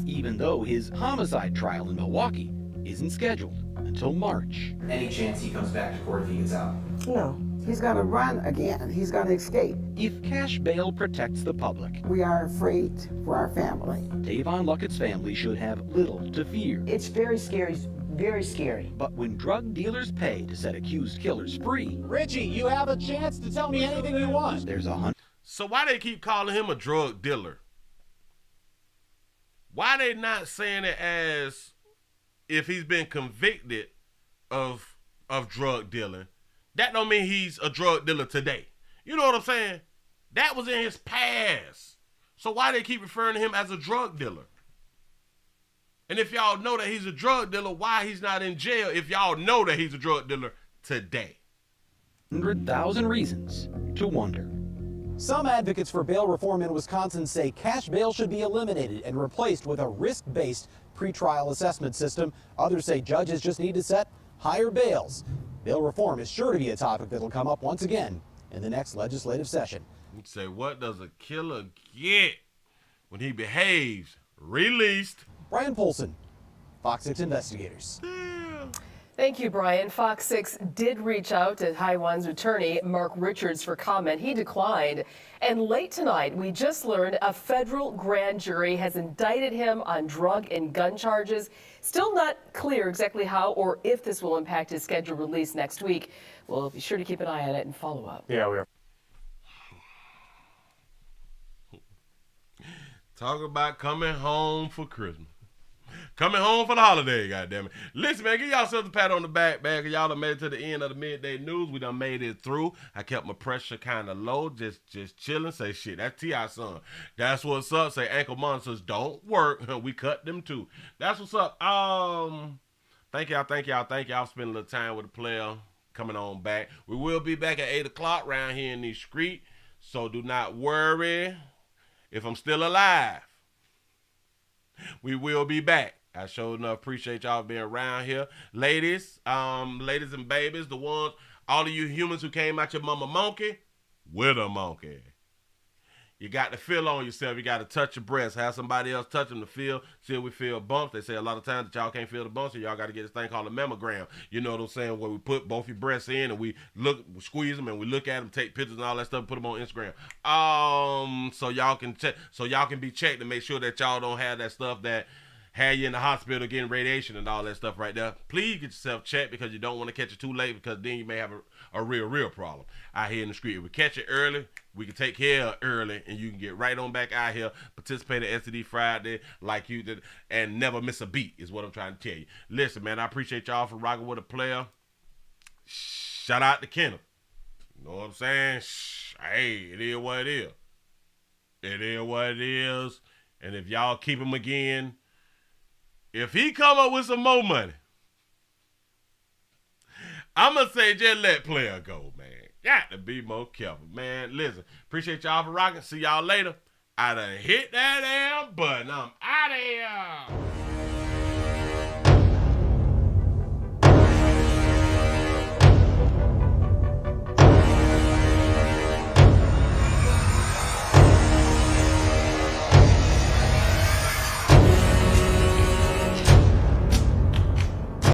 Even though his homicide trial in Milwaukee isn't scheduled until March. Any chance he comes back to court if he gets out? No. He's going to run again. He's going to escape. If cash bail protects the public, We are afraid for our family. Davon Luckett's family should have little to fear. It's very scary, very scary. But when drug dealers pay to set accused killers free, Richie, you have a chance to tell me anything you want. there's a So why they keep calling him a drug dealer? Why they not saying it as if he's been convicted of drug dealing? That don't mean he's a drug dealer today. You know what I'm saying? That was in his past. So why they keep referring to him as a drug dealer? And if y'all know that he's a drug dealer, why he's not in jail if y'all know that he's a drug dealer today? 100,000 reasons to wonder. Some advocates for bail reform in Wisconsin say cash bail should be eliminated and replaced with a risk-based pretrial assessment system. Others say judges just need to set higher bails. Bail reform is sure to be a topic that'll come up once again in the next legislative session. You'd say, what does a killer get when he behaves? Released. Brian Polson, Fox 6 Investigators. Thank you, Brian. Fox 6 did reach out to Taiwan's attorney, Mark Richards, for comment. He declined. And late tonight, we just learned a federal grand jury has indicted him on drug and gun charges. Still not clear exactly how or if this will impact his scheduled release next week. We'll be sure to keep an eye on it and follow up. Yeah, we are. Talk about coming home for Christmas. Coming home for the holiday, goddammit. Listen, man, give yourselves a pat on the back, man, because y'all done made it to the end of the midday news. We done made it through. I kept my pressure kind of low, just chilling. Say, shit, that's T.I. son. That's what's up. Say, ankle monitors don't work. We cut them too. That's what's up. Thank y'all for spending a little time with the player. Coming on back. We will be back at 8 o'clock around here in these streets, so do not worry. If I'm still alive, we will be back. I sure enough appreciate y'all being around here. Ladies and babies, the ones, all of you humans who came out your mama monkey, with a monkey. You got to feel on yourself. You got to touch your breasts. Have somebody else touch them to feel, see if we feel bumps. They say a lot of times that y'all can't feel the bumps, so y'all got to get this thing called a mammogram. You know what I'm saying? Where we put both your breasts in and we squeeze them and we look at them, take pictures and all that stuff, put them on Instagram. So y'all can check, so y'all can be checked to make sure that y'all don't have that stuff that had you in the hospital getting radiation and all that stuff right there. Please get yourself checked because you don't want to catch it too late, because then you may have a real problem out here in the street. If we catch it early, we can take care of it early, and you can get right on back out here, participate at STD Friday like you did, and never miss a beat is what I'm trying to tell you. Listen, man, I appreciate y'all for rocking with a player. Shout out to Kenneth. You know what I'm saying? Hey, it is what it is. It is what it is. And if y'all keep him again, if he come up with some more money, I'm going to say just let player go, man. Got to be more careful, man. Listen, appreciate y'all for rocking. See y'all later. I done hit that damn button. I'm out of here.